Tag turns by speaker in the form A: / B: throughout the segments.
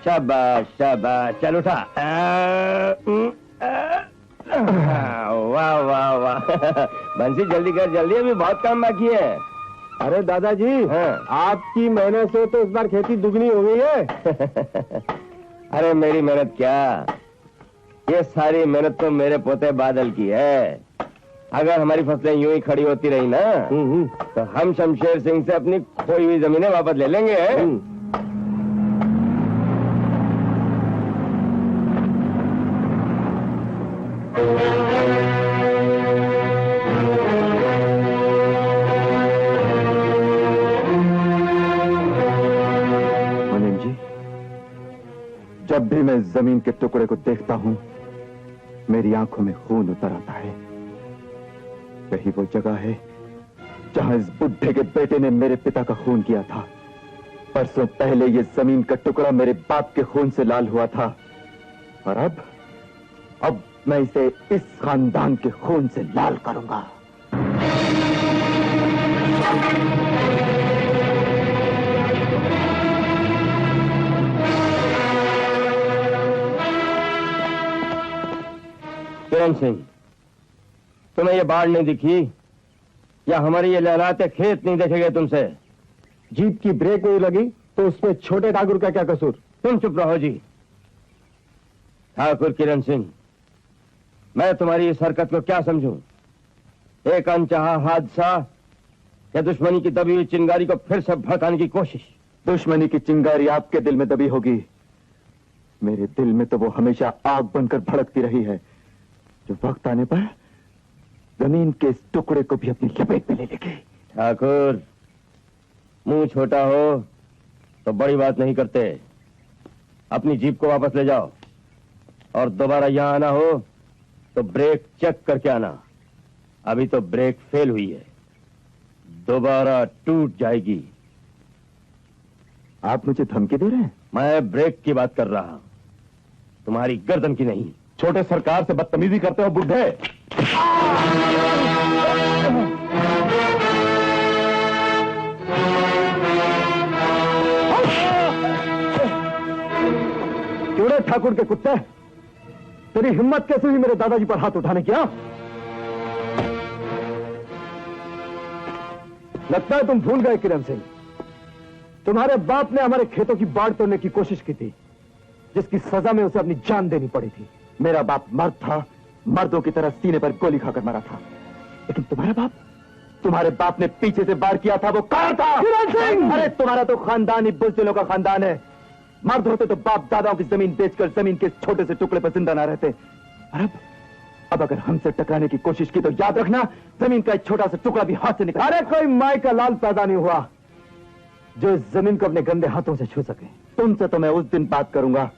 A: शाबाश शाबाश, चल उठा। वाह वाह वाह। बंसी जल्दी कर, जल्दी, अभी बहुत काम बाकी है।
B: अरे दादाजी,
A: हाँ।
B: आपकी मेहनत से तो इस बार खेती दुगनी हो गई है।
A: अरे मेरी मेहनत क्या, ये सारी मेहनत तो मेरे पोते बादल की है। अगर हमारी फसलें यूं ही खड़ी होती रही ना तो हम शमशेर सिंह से अपनी खोई हुई जमीनें वापस ले लेंगे।
C: मुनीम जी, जब भी मैं जमीन के टुकड़े को देखता हूं मेरी आंखों में खून उतर आता है। यही वो जगह है जहां इस बुढ़े के बेटे ने मेरे पिता का खून किया था। परसों पहले ये जमीन का टुकड़ा मेरे बाप के खून से लाल हुआ था और अब मैं इसे इस खानदान के खून से लाल करूंगा।
A: किरण सिंह, तुम्हें ये बाढ़ नहीं दिखी या हमारे ये लहराते खेत नहीं देखे गए तुमसे?
B: जीप की ब्रेक नहीं लगी तो उसमें छोटे ठाकुर का क्या कसूर?
A: तुम चुप रहो जी। ठाकुर किरण सिंह, मैं तुम्हारी इस हरकत को क्या समझूं? एक अनचाहा हादसा या दुश्मनी की दबी हुई चिंगारी को फिर से भड़काने की कोशिश?
C: दुश्मनी की चिंगारी आपके दिल में दबी होगी, मेरे दिल में तो वो हमेशा आग बनकर भड़कती रही है, जो वक्त आने पर जमीन के इस टुकड़े को भी अपनी लपेट में ले लेगी।
A: ठाकुर, मुंह छोटा हो तो बड़ी बात नहीं करते। अपनी जीप को वापस ले जाओ और दोबारा यहां आना हो तो ब्रेक चेक करके आना। अभी तो ब्रेक फेल हुई है, दोबारा टूट जाएगी।
C: आप मुझे धमकी दे रहे हैं?
A: मैं ब्रेक की बात कर रहा हूं, तुम्हारी गर्दन की नहीं।
B: छोटे सरकार से बदतमीजी करते हो बुढ़े। क्यों ठाकुर के कुत्ते, तेरी हिम्मत कैसे हुई मेरे दादाजी पर हाथ उठाने की? लगता है तुम भूल गए किरण सिंह, तुम्हारे बाप ने हमारे खेतों की बाढ़ तोड़ने की कोशिश की थी, जिसकी सजा में उसे अपनी जान देनी पड़ी थी।
C: मेरा बाप मर्द था, मर्दों की तरह सीने पर गोली खाकर मरा था, लेकिन तुम्हारे बाप ने पीछे से वार किया था, वो कहां था?
B: किरण सिंह!
C: अरे तुम्हारा तो खानदान ही बुज़दिलों का खानदान है। मर्द होते तो बाप दादाओं की जमीन बेचकर जमीन के छोटे से टुकड़े पर जिंदा ना रहते। और अब अगर हमसे टकराने की कोशिश की तो याद रखना, जमीन का एक छोटा सा टुकड़ा भी हाथ से निकल।
B: अरे कोई माई का लाल पैदा नहीं हुआ जो इस जमीन को अपने गंदे हाथों से छू सके।
C: तुमसे तो मैं उस दिन बात करूंगा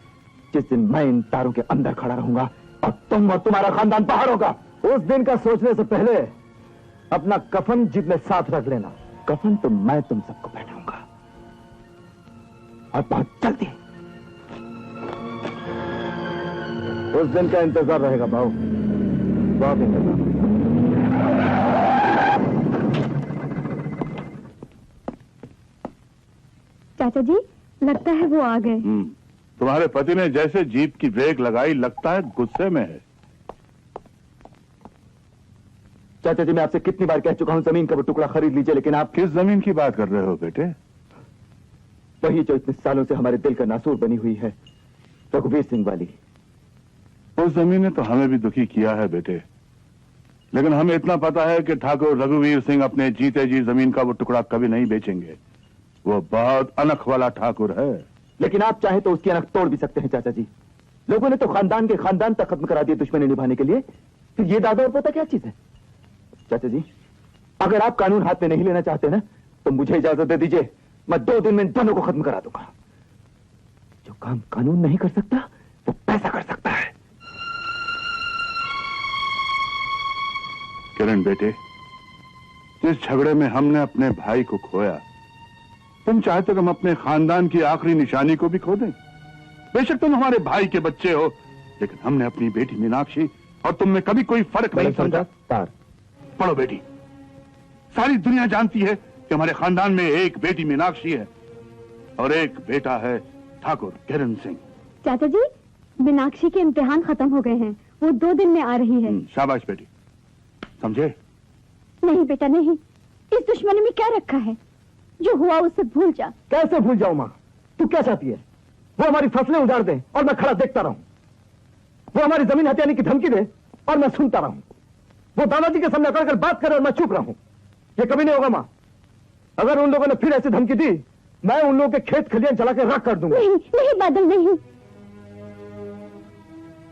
C: जिस दिन मैं इन तारों के अंदर खड़ा रहूंगा और तुम और तुम्हारा खानदान बाहर होगा।
B: उस दिन का सोचने से पहले अपना कफन जीप में साथ रख लेना।
C: कफन तो मैं तुम सबको पहनाऊंगा, और बहुत जल्दी।
B: उस दिन का इंतजार रहेगा भाऊ, बहुत इंतजार।
D: चाचा जी, लगता है वो आ गए।
E: तुम्हारे पति ने जैसे जीप की ब्रेक लगाई, लगता है गुस्से में है।
C: चाचा जी, मैं आपसे कितनी बार कह चुका हूं जमीन का वो टुकड़ा खरीद लीजिए, लेकिन आप
E: किस जमीन की बात कर रहे हो बेटे?
C: वही जो इतने सालों से हमारे दिल का नासूर बनी हुई है, रघुवीर सिंह वाली।
E: उस जमीन ने तो हमें भी दुखी किया है बेटे, लेकिन हमें इतना पता है कि ठाकुर रघुवीर सिंह अपने जीते जी जमीन का वो टुकड़ा कभी नहीं बेचेंगे। वो बहुत अनख वाला ठाकुर है।
C: लेकिन आप चाहे तो उसकी अनख तोड़ भी सकते हैं चाचा जी। लोगों ने तो खानदान के खानदान तक खत्म करा दिए दुश्मनी निभाने के लिए, फिर ये दादा और पोता क्या चीज है? चाचा जी, अगर आप कानून हाथ में नहीं लेना चाहते ना तो मुझे इजाजत दे दीजिए, मैं 2 दिन में इन दोनों को खत्म करा दूंगा। जो काम कानून नहीं कर सकता वो पैसा कर सकता है।
E: किरण बेटे, जिस झगड़े में हमने अपने भाई को खोया, तुम चाहते तो हम अपने खानदान की आखिरी निशानी को भी खो दें। बेशक तुम हमारे भाई के बच्चे हो, लेकिन हमने अपनी बेटी मीनाक्षी और तुम में कभी कोई फर्क नहीं समझा। पढ़ो बेटी, सारी दुनिया जानती है कि हमारे खानदान में एक बेटी मीनाक्षी है और एक बेटा है ठाकुर किरण सिंह।
D: चाचा जी, मीनाक्षी के इम्तिहान खत्म हो गए हैं, वो 2 दिन में आ रही है।
E: शाबाश बेटी, समझे?
D: नहीं बेटा नहीं, इस दुश्मनी में क्या रखा है? जो हुआ उसे भूल जा।
B: कैसे भूल जाऊं माँ? तू क्या चाहती है? वो हमारी फसलें उजाड़ दे और मैं खड़ा देखता रहूं? वो हमारी जमीन हथियाने की धमकी दे और मैं सुनता रहूं? वो दादाजी के सामने अकड़ बात करे और मैं चुप रहूं? ये कभी नहीं होगा माँ। अगर उन लोगों ने फिर ऐसी धमकी दी, मैं उन लोगों के खेत खलियान चला के राख कर दूंगा।
D: नहीं नहीं बादल नहीं,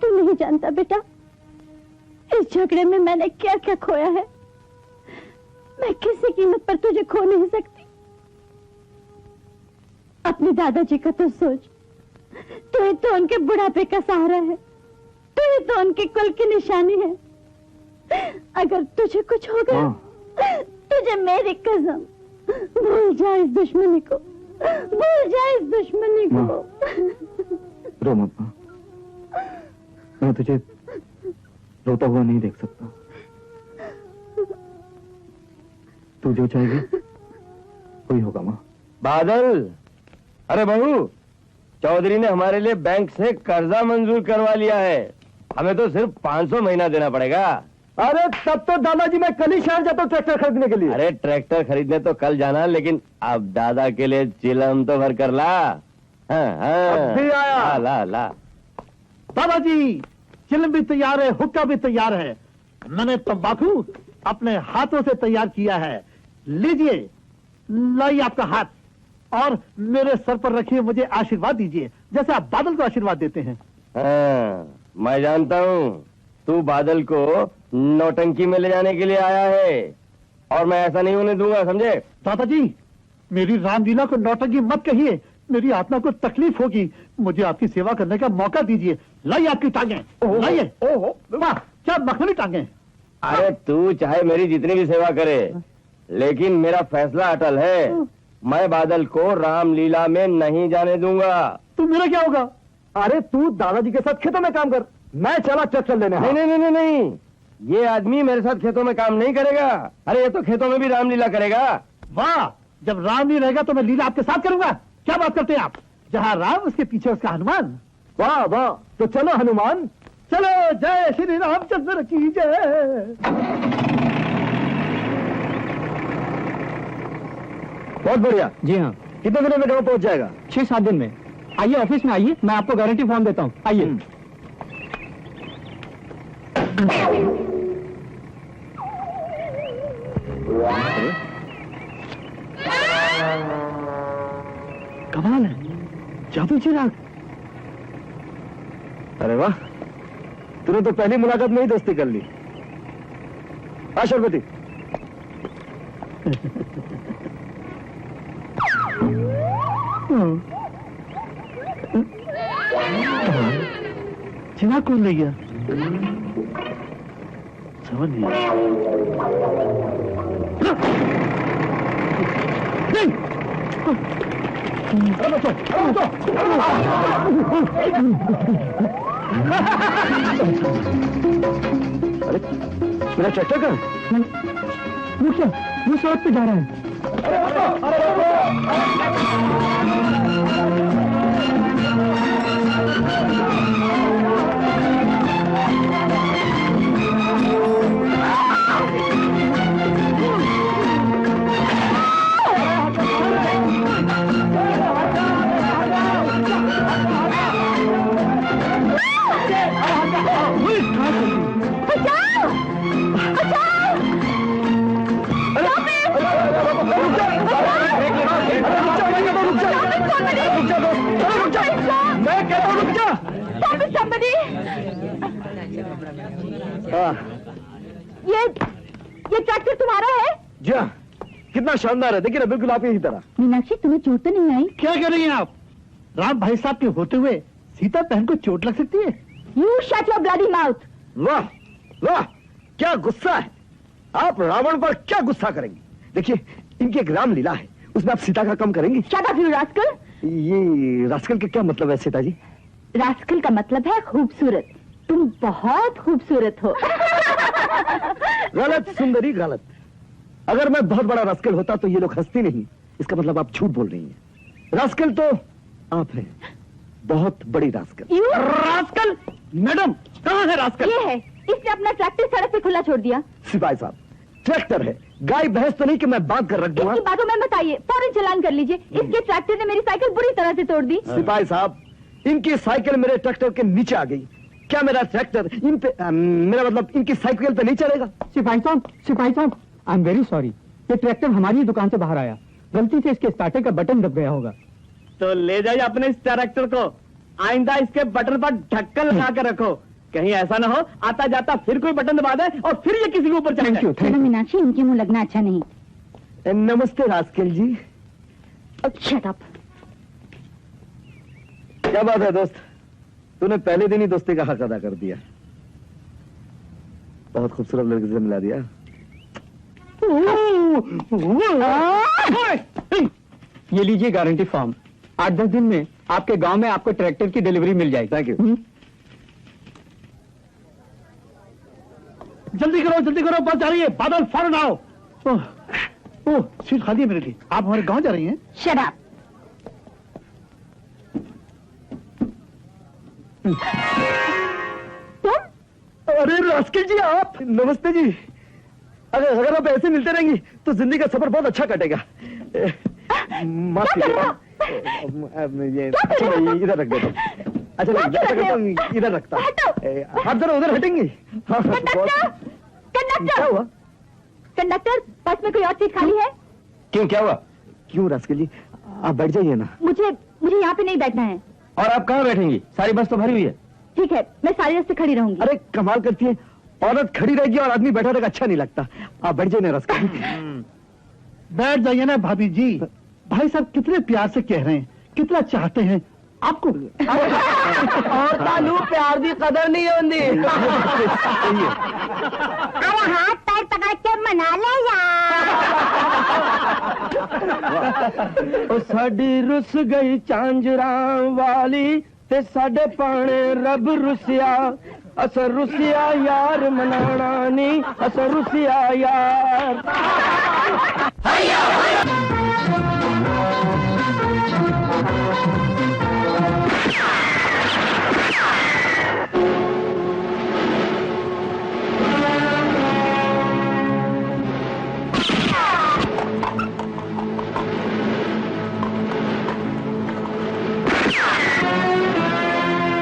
D: तू नहीं जानता बेटा, इस झगड़े में मैंने क्या क्या खोया है। मैं किसी कीमत पर तुझे खो नहीं सकती। अपने दादाजी का तो सोच, तू ही तो उनके बुढ़ापे का सहारा है, तू ही तो उनके कुल की निशानी है। अगर तुझे कुछ हो गया, तुझे मेरी कसम, भूल जा इस दुश्मनी को, भूल जा इस दुश्मनी को।
B: रो मत माँ, मैं तुझे रोता हुआ नहीं देख सकता। तू जो चाहेगी वही होगा माँ।
A: बादल, अरे बहू, चौधरी ने हमारे लिए बैंक से कर्जा मंजूर करवा लिया है। हमें तो सिर्फ 500 महीना देना पड़ेगा।
B: अरे तब तो दादाजी मैं कल ही शहर जाता हूँ ट्रैक्टर खरीदने के लिए।
A: अरे ट्रैक्टर खरीदने तो कल जाना, लेकिन अब दादा के लिए चिलम तो भर कर ला। हाँ, हाँ।
B: अब भी आया।
A: ला ला।
F: दादाजी, चिलम भी तैयार है, हुक्का भी तैयार है। मैंने तंबाकू अपने हाथों से तैयार किया है। लीजिए, लाइए आपका हाथ और मेरे सर पर रखिए, मुझे आशीर्वाद दीजिए जैसे आप बादल को आशीर्वाद देते हैं।
A: हाँ, मैं जानता हूँ तू बादल को नौटंकी में ले जाने के लिए आया है, और मैं ऐसा नहीं होने दूंगा, समझे?
F: दादाजी, मेरी रामलीला को नौटंकी मत कहिए, मेरी आत्मा को तकलीफ होगी। मुझे आपकी सेवा करने का मौका दीजिए। लाइए आपकी टांगें, लाइए। ओहो, वाह, क्या मखमली टांगें।
A: अरे तू चाहे मेरी जितनी भी सेवा करे, लेकिन मेरा फैसला अटल है। मैं बादल को रामलीला में नहीं जाने दूंगा।
F: तो मेरा क्या होगा?
B: अरे तू दादाजी के साथ खेतों में काम कर, मैं चला ट्रैक्टर लेने।
A: नहीं नहीं नहीं नहीं नहीं, ये आदमी मेरे साथ खेतों में काम नहीं करेगा। अरे ये तो खेतों में भी रामलीला करेगा।
F: वाह, जब राम नहीं रहेगा तो मैं लीला आपके साथ करूंगा। क्या बात करते हैं आप? जहाँ राम उसके पीछे उसका हनुमान।
B: वाह वाह, तो चलो हनुमान,
F: चलो, जय श्री रामचंद्र की जय।
B: बहुत बढ़िया।
G: जी हाँ,
B: कितने दिनों में गाँव पहुंच जाएगा?
G: 6-7 दिन में। आइए ऑफिस में आइए, मैं आपको गारंटी फॉर्म देता हूँ। आइए।
F: कमाल है, जादू चिराग।
B: अरे वाह, तूने तो पहली मुलाकात में ही दोस्ती कर ली। आशरपति,
F: चिराग कौन ले गया? समझ नहीं आया। नहीं!
B: अरे मेरा ट्रैक्टर का
G: वो क्या, वो सड़क पे जा रहा है।
B: मैं कहता हूँ रुक जा।
D: ये ट्रैक्टर तुम्हारा है?
B: जी हाँ, कितना शानदार है, देखिए ना, बिल्कुल आप ही तरह।
D: मीनाक्षी, तुम्हें चोट तो नहीं आई?
F: क्या कह रही हैं आप? राम भाई साहब के होते हुए सीता बहन को चोट लग सकती है?
D: You shut your bloody mouth!
B: वाह वाह, क्या गुस्सा है। आप रावण पर क्या गुस्सा करेंगे? देखिए, इनकी एक रामलीला है, उसमें आप सीता का कम करेंगे?
D: Shut up, you rascal!
B: ये रास्कल का क्या मतलब है सीता जी?
D: रास्कल का मतलब है खूबसूरत। तुम बहुत खूबसूरत हो।
B: गलत सुंदरी, गलत। अगर मैं बहुत बड़ा रास्कल होता तो ये लोग हंसती नहीं। इसका मतलब आप झूठ बोल रही हैं। रास्कल तो आप हैं। बहुत बड़ी रास्कल।
D: You
F: rascal? मैडम कहाँ है रास्कल?
D: ये है, इसने अपना ट्रैक्टर सड़क पे खुला छोड़ दिया।
B: सिपाही साहब, ट्रैक्टर है, गाय भैंस तो नहीं कि मैं बांध कर रख दूंगा।
D: इसकी बातों में मत आइए, फौरन चालान कर लीजिए। इसके ट्रैक्टर ने मेरी साइकिल बुरी तरह से तोड़ दी।
B: सिपाही साहब, इनकी साइकिल मेरे ट्रैक्टर के नीचे आ गई। क्या मेरा ट्रैक्टर इन पे मेरा मतलब इनकी साइकिल पे नहीं चलेगा?
G: सिपाही साहब, आई एम वेरी सॉरी। ये ट्रैक्टर हमारी ही दुकान से बाहर आया, गलती से इसके स्टार्टर का बटन दब गया होगा।
F: तो ले जाइए अपने इस ट्रैक्टर को, आइंदा इसके बटन पर ढक्कन लगा कर रखो, कहीं ऐसा ना हो आता जाता फिर कोई बटन दबा दे और फिर ये किसी के ऊपर चढ़
G: थैंक यू,
D: चलो मीनाक्षी, इनके मुंह लगना अच्छा नहीं।
B: नमस्ते रास्कल जी।
D: Shut up.
B: क्या बात है दोस्त, तूने पहले दिन ही दोस्ती का हक अदा कर दिया। बहुत खूबसूरत लड़की से मिला दिया।
G: ये लीजिए गारंटी फॉर्म, 8-10 दिन में आपके गांव में आपको ट्रैक्टर की डिलीवरी मिल जाएगी।
B: Thank you.
F: जल्दी करो, बस जा रही है। बादल फौरन आओ। ओह, सीट खाली है मेरे लिए। आप हमारे गांव जा रही हैं?
D: Shut up. तुम?
B: अरे रास्कल जी, आप। नमस्ते जी। अगर आप ऐसे मिलते रहेंगी तो जिंदगी का सफर बहुत अच्छा कटेगा। माफ कीजिएगा। ये इधर रख देता हूँ। अच्छा इधर रखता हूँ। आप जरा उधर हटेंगी? क्या हुआ?
D: कंडक्टर, बस में कोई और सीट खाली है?
A: क्यों, क्या हुआ?
B: क्यों रास्कल जी, आप बैठ जाइए ना।
D: मुझे यहाँ पे नहीं बैठना है।
A: और आप कहाँ बैठेंगी? सारी बस तो भरी हुई है।
D: ठीक है, मैं सारी रास्ते खड़ी रहूंगी।
B: अरे कमाल करती है, औरत खड़ी रहेगी और आदमी बैठा रहेगा, अच्छा नहीं लगता। आप बैठ जाइए ना रास्कल जी।
F: बैठ जाइए ना भाभी जी। भाई साहब कितने प्यार से कह रहे हैं, कितना चाहते हैं आपको।
B: और तालू प्यार की कदर नहीं होती।
D: अरे हाथ पैर पकड़ के मना ले
A: ओ साडी रुस गई झांझरा वाली ते साडे पाने रब रुसिया, अस रुसिया यार मनाना नी, अस रुसिया यार।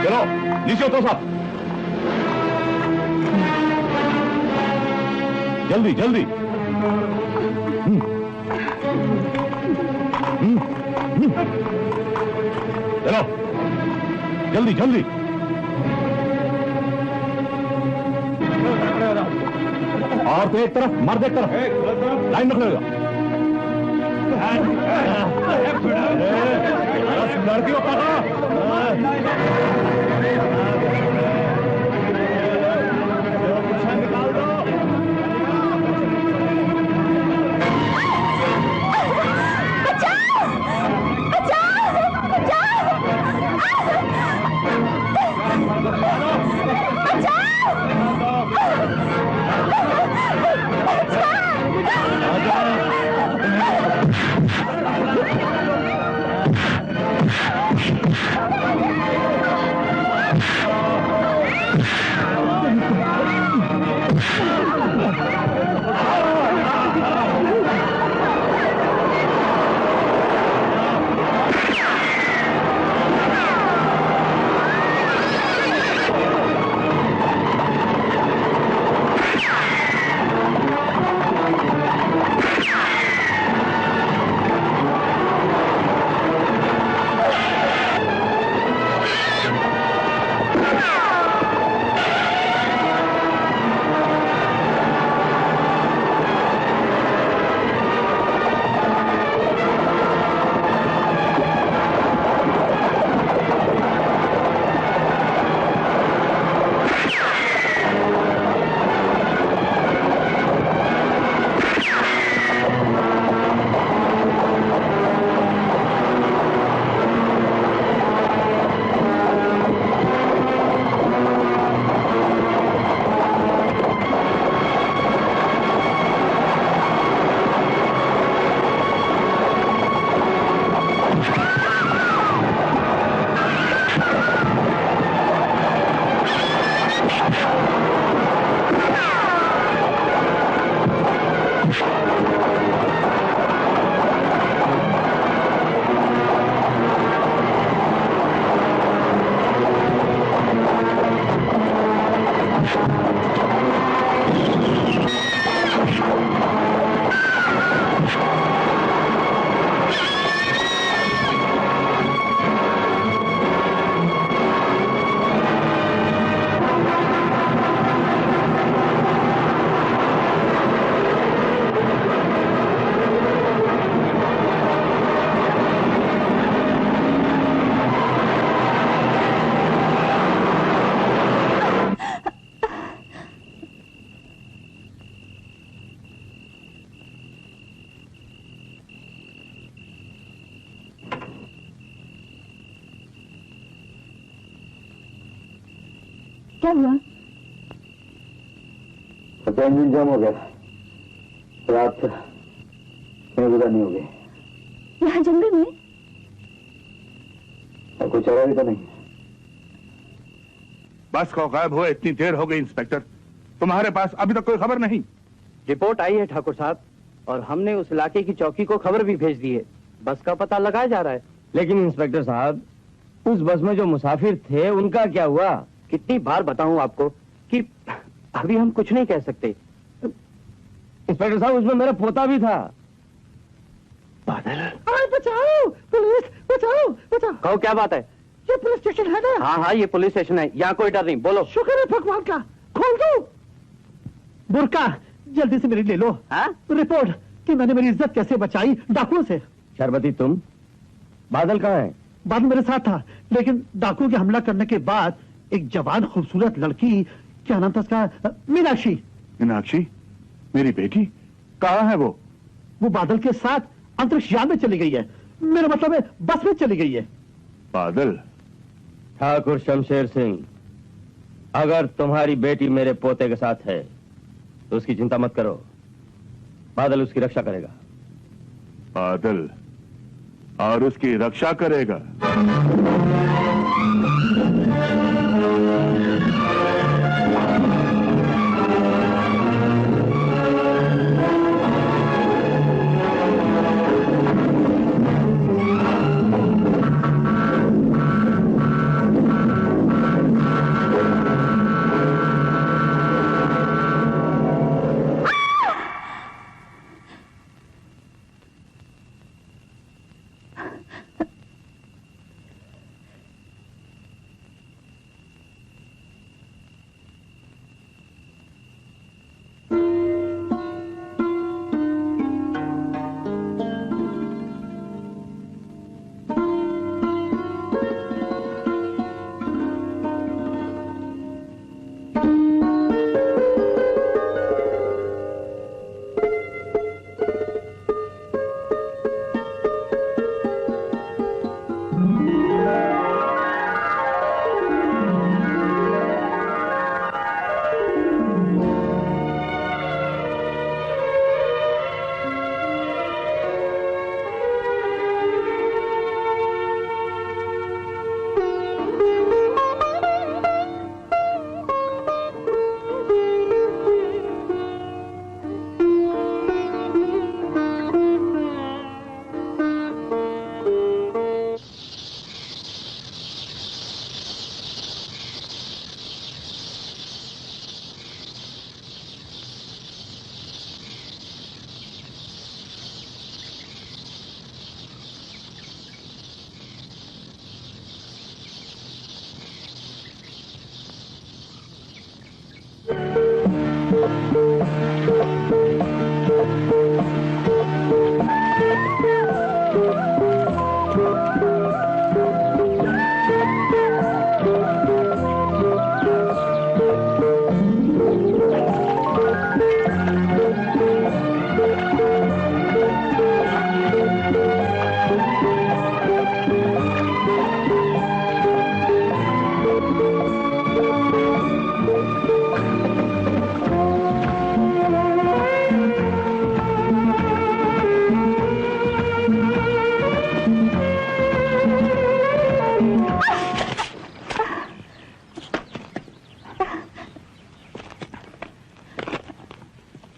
A: चलो नीचे उतरो साहब, जल्दी जल्दी। चलो जल्दी जल्दी। और तो एक तरफ, मर्द एक तरफ, लाइन रख लेगा। लड़कियों पकड़ो। निकाल दो।
D: क्या हुआ?
C: इंजन जाम हो गया, रात में गुजारनी हो गई।
D: यहाँ जंगल में?
C: और कोई चारा भी तो नहीं।
E: बस को गायब हुए इतनी देर हो गई इंस्पेक्टर, तुम्हारे पास अभी तक कोई खबर नहीं?
G: रिपोर्ट आई है ठाकुर साहब, और हमने उस इलाके की चौकी को खबर भी भेज दी है। बस का पता लगाया जा रहा है।
A: लेकिन इंस्पेक्टर साहब, उस बस में जो मुसाफिर थे उनका क्या हुआ?
G: कितनी बार बताऊं आपको कि अभी हम कुछ नहीं कह सकते।
A: इंस्पेक्टर साहब, उसमें मेरा पोता भी था।
F: बादल, बचाओ, पुलिस, बचाओ, बचाओ।
G: कहो, क्या बात है?
F: ये पुलिस स्टेशन है ना?
G: हाँ हाँ, ये पुलिस स्टेशन है, यहाँ कोई डर नहीं। बोलो।
F: शुक्र है भगवान का, खोल दो। बुरका जल्दी से मेरी ले लो।
G: हाँ?
F: रिपोर्ट कि मैंने मेरी इज्जत कैसे बचाई डाकुओं से।
A: शरबती, तुम? बादल कहाँ है?
F: बादल मेरे साथ था, लेकिन डाकू के हमला करने के बाद एक जवान खूबसूरत लड़की, क्या नाम था उसका, मीनाक्षी।
E: मीनाक्षी, मेरी बेटी, कहाँ है वो?
F: वो बादल के साथ अंतरिक्ष यान में चली गई है। मेरा मतलब है बस में चली गई है।
E: बादल?
A: ठाकुर शमशेर सिंह, अगर तुम्हारी बेटी मेरे पोते के साथ है तो उसकी चिंता मत करो, बादल उसकी रक्षा करेगा।
E: बादल और उसकी रक्षा करेगा?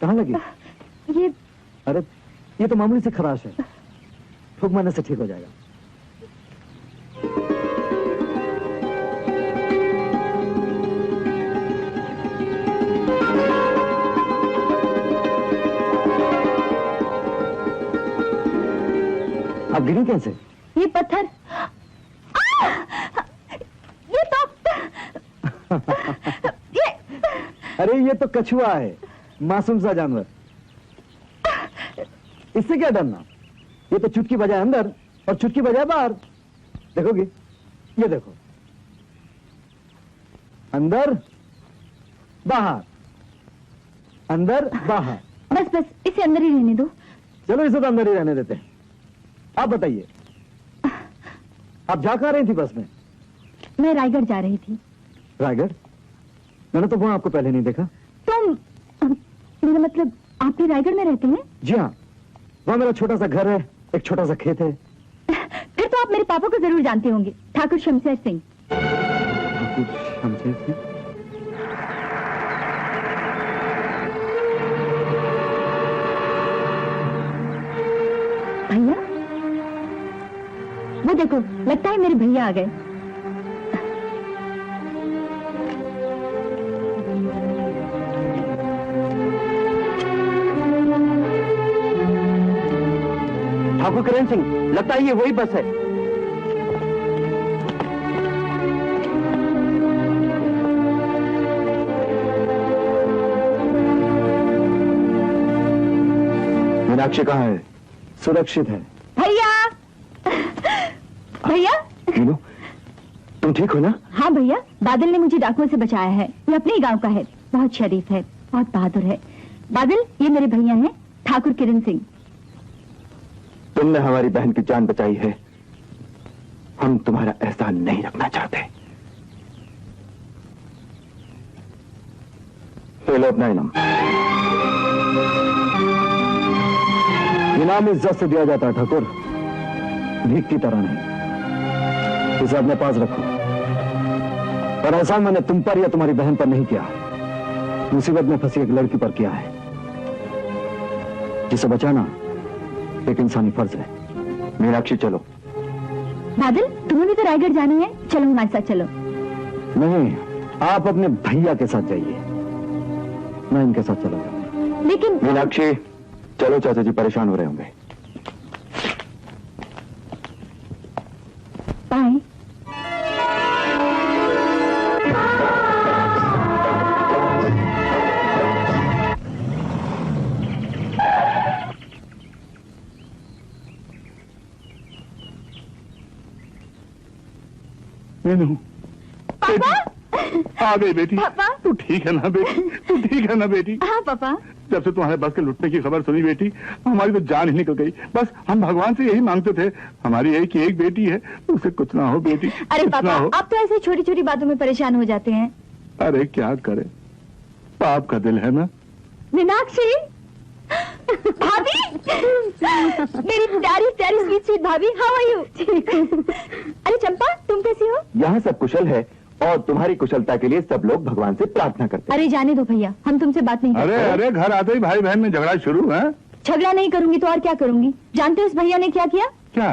B: कहाँ लगी?
D: ये
B: अरे ये तो मामूली सी खराश है, फूंक मारने से ठीक हो जाएगा। आप गिरी कैसे?
D: ये पत्थर, ये तो ये
B: अरे ये तो कछुआ है, मासूम सा जानवर। इससे क्या डरना? ये तो चुटकी बजाए अंदर और चुटकी बजाए बाहर। देखोगे? ये देखो, अंदर बाहर, अंदर बाहर।
D: बस बस इसे अंदर ही रहने दो।
B: चलो इसे तो अंदर ही रहने देते हैं। आप बताइए, आप जा कहाँ रही थी बस में?
D: मैं रायगढ़ जा रही थी।
B: रायगढ़? मैंने तो वहां आपको पहले नहीं देखा।
D: तुम मेरा मतलब आप भी रायगढ़ में रहते हैं?
B: जी हाँ, वहां मेरा छोटा सा घर है, एक छोटा सा खेत है।
D: फिर तो आप मेरे पापा को जरूर जानते होंगे, ठाकुर शमशेर सिंह।
B: ठाकुर शमशेर सिंह?
D: भैया, वो देखो, लगता है मेरे भैया आ गए।
B: ठाकुर किरण सिंह, लगता है ये वही बस है। मीनाक्षी कहाँ है? सुरक्षित है।
D: भैया भैया,
B: मीनू, तुम ठीक हो ना?
D: हाँ भैया, बादल ने मुझे डाकुओं से बचाया है। ये अपने ही गांव का है, बहुत शरीफ है, बहुत बहादुर है। बादल, ये मेरे भैया हैं, ठाकुर किरण सिंह।
C: तुमने हमारी बहन की जान बचाई है, हम तुम्हारा एहसान नहीं रखना चाहते। ले लो अपना इनाम।
B: इनाम इज्जत से दिया जाता है ठाकुर, भीख की तरह नहीं। इसे अपने पास रखो। और एहसान मैंने तुम पर या तुम्हारी बहन पर नहीं किया, मुसीबत में फंसी एक लड़की पर किया है, जिसे बचाना एक इंसानी फर्ज है।
C: मीनाक्षी चलो।
D: बादल, तुम्हें भी तो रायगढ़ जाना है, चलो हमारे साथ चलो।
B: नहीं, आप अपने भैया के साथ जाइए, मैं इनके साथ चला जाऊंगा।
D: लेकिन
C: मीनाक्षी चलो, चाचा जी परेशान हो रहे होंगे।
D: बाय।
E: मीनू,
D: पापा,
E: आ गई बेटी।
D: पापा।
E: तू ठीक है ना बेटी? तू ठीक है ना बेटी?
D: हाँ पापा।
E: जब से तुम्हारे बस के लुटने की खबर सुनी बेटी, हमारी तो जान ही निकल गई। बस हम भगवान से यही मांगते थे, हमारी एक ही एक बेटी है, उसे कुछ ना हो बेटी।
D: अरे
E: कुछ
D: पापा,
E: ना हो।
D: आप तो ऐसे छोटी छोटी बातों में परेशान हो जाते हैं।
E: अरे क्या करे, पाप का दिल है ना।
D: मीनाक्षी, भाभी, मेरी प्यारी प्यारी स्वीट स्वीट भाभी, हाउ आर यू? अरे चंपा, तुम कैसी हो?
C: यहाँ सब कुशल है और तुम्हारी कुशलता के लिए सब लोग भगवान से प्रार्थना करते हैं।
D: अरे जाने दो भैया, हम तुमसे बात नहीं
E: अरे
D: करते।
E: अरे, घर आते ही भाई बहन में झगड़ा शुरू है।
D: झगड़ा नहीं करूंगी तो और क्या करूंगी? जानते हो उस भैया ने क्या किया?
E: क्या?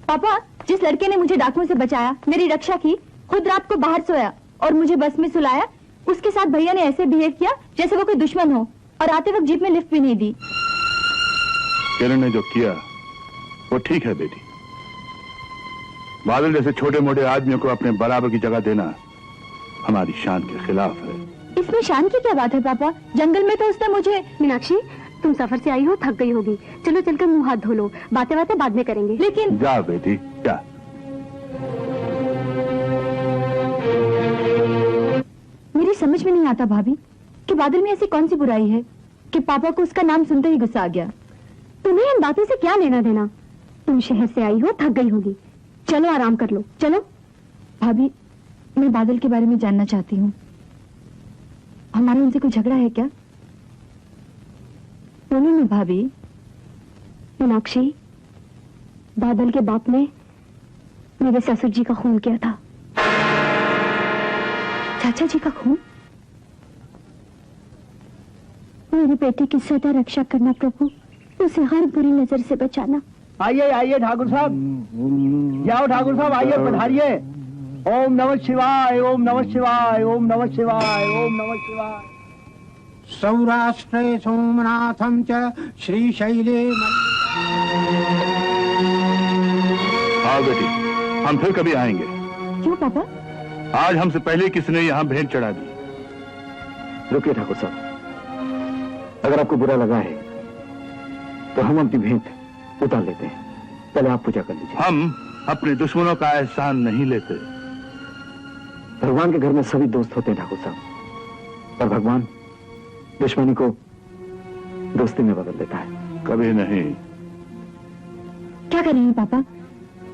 D: पापा, जिस लड़के ने मुझे डाकुओं से बचाया, मेरी रक्षा की, खुद रात को बाहर सोया और मुझे बस में सुलाया, उसके साथ भैया ने ऐसे बिहेव किया जैसे वो कोई दुश्मन हो, और आते वक्त जीप में लिफ्ट भी नहीं दी।
E: किरण ने जो किया वो ठीक है बेटी। बादल जैसे छोटे मोटे आदमियों को अपने बराबर की जगह देना हमारी शान के खिलाफ है।
D: इसमें शान की क्या बात है पापा? जंगल में तो उसने मुझे।
H: मीनाक्षी, तुम सफर से आई हो, थक गई होगी, चलो चलकर मुंह हाथ धो लो, बातें बातें बाद में करेंगे।
D: लेकिन
E: जा बेटी जा।
D: मेरी समझ में नहीं आता भाभी कि बादल में ऐसी कौन सी बुराई है कि पापा को उसका नाम सुनते ही गुस्सा आ गया।
H: तुम्हें इन बातों से क्या लेना देना? तुम शहर से आई हो, थक गई होगी, चलो आराम कर लो, चलो।
D: भाभी, मैं बादल के बारे में जानना चाहती हूँ। हमारा उनसे कोई झगड़ा है क्या? बोलो ना भाभी।
H: मीनाक्षी, बादल के बाप ने मेरे ससुर जी का खून किया था।
D: चाचा जी का खून?
H: मेरी बेटी की सदा रक्षा करना प्रभु, उसे हर बुरी नजर से बचाना।
F: आइए आइए ठाकुर साहब, जाओ ठाकुर साहब, आइए पधारिए। ओम नमः शिवाय, ओम नमः शिवाय, ओम नमः शिवाय, ओम नमः शिवाय।
I: सौराष्ट्रे सोमनाथं च श्रीशैले।
E: हाँ बेटी, हम फिर कभी आएंगे।
D: क्यों पापा?
E: आज हमसे पहले किसने यहाँ भेंट चढ़ा दी।
B: रुकिए ठाकुर साहब, अगर आपको बुरा लगा है तो हम अपनी भेंट उतार लेते हैं। पहले आप पूजा कर लीजिए।
E: हम अपने दुश्मनों का एहसान नहीं लेते।
B: भगवान के घर में सभी दोस्त होते हैं ठाकुर साहब, और भगवान दुश्मनी को दोस्ती में बदल देता है।
E: कभी नहीं।
D: क्या करेंगे पापा?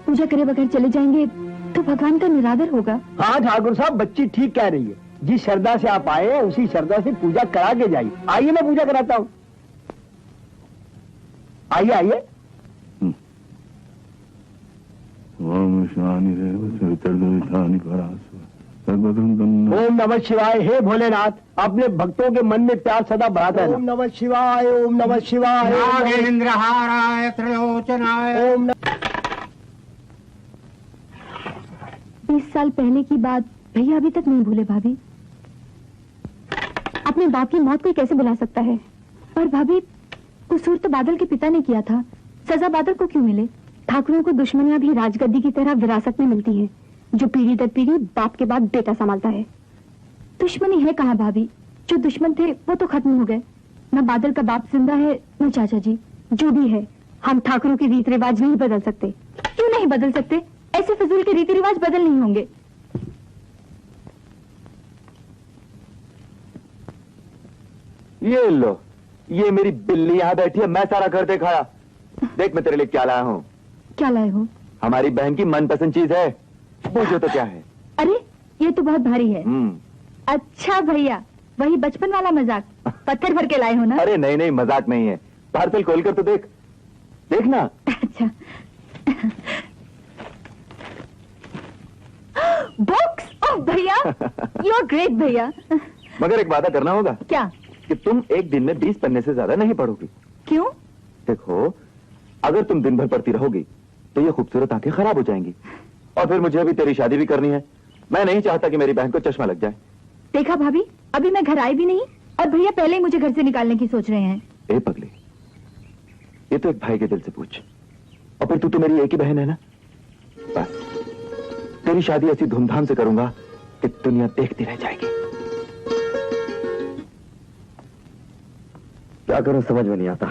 D: पूजा करे बगैर चले जाएंगे तो भगवान का निरादर होगा।
F: हाँ ठाकुर साहब, बच्ची ठीक कह रही है,
B: जिस श्रद्धा से आप आए हैं उसी श्रद्धा से पूजा करा के जाइए। आइए मैं पूजा कराता हूं। आइए आइए। ओम नमः शिवाय। हे भोलेनाथ, अपने भक्तों के मन में प्यार सदा बढ़ाता है। ओम नमः शिवाय, ओम नमः शिवाय।
I: नागेंद्रहाराय त्रिलोचनाय।
B: ओम
H: 20 साल पहले की बात भैया अभी तक नहीं भूले भाभी। अपने बाप की मौत कोई कैसे बुला सकता है? पर भाभी, कसूर तो बादल के पिता ने किया था, सजा बादल को क्यों मिले? ठाकुरों को दुश्मनियां भी राजगद्दी की तरह विरासत में मिलती हैं, जो पीढ़ी दर पीढ़ी बाप के बाद बेटा संभालता है। दुश्मनी है कहाँ भाभी? जो दुश्मन थे वो तो खत्म हो गए। न बादल का बाप जिंदा है, न चाचा जी। जो भी है, हम ठाकुरों के रीति रिवाज नहीं बदल सकते। क्यों नहीं बदल सकते? ऐसे फजूल के रीति रिवाज बदल नहीं होंगे।
C: ये लो, ये मेरी बिल्ली यहाँ बैठी है, मैं सारा घर दिखाया। देख मैं तेरे लिए क्या लाया हूँ।
H: क्या लाए हो?
C: हमारी बहन की मनपसंद चीज है, पूछो तो क्या है।
H: अरे ये तो बहुत भारी है।
C: हम्म।
H: अच्छा भैया, वही बचपन वाला मजाक पत्थर भर के लाए हो ना?
C: अरे नहीं नहीं, मजाक नहीं है। पार्सल खोल कर तो देख, देखना।
H: अच्छा। बुक्स? ओह भैया, यू आर ग्रेट भैया।
C: मगर एक वादा करना होगा।
H: क्या?
C: कि तुम एक दिन में 20 पन्ने से ज्यादा नहीं पढ़ोगी।
H: क्यों?
C: देखो, अगर तुम दिन भर पढ़ती रहोगी तो ये खूबसूरत आंखें खराब हो जाएंगी, और फिर मुझे अभी तेरी शादी भी करनी है। मैं नहीं चाहता कि मेरी बहन को चश्मा लग जाए।
H: देखा भाभी, अभी मैं घर आई भी नहीं और भैया पहले ही मुझे घर से निकालने की सोच रहे हैं।
C: ए पगली, ये तो एक भाई के दिल से पूछ। और फिर तू तो मेरी एक ही बहन है ना। बस तेरी शादी ऐसी धूमधाम से करूंगा कि दुनिया देखती रह जाएगी।
B: क्या करूं समझ में नहीं आता।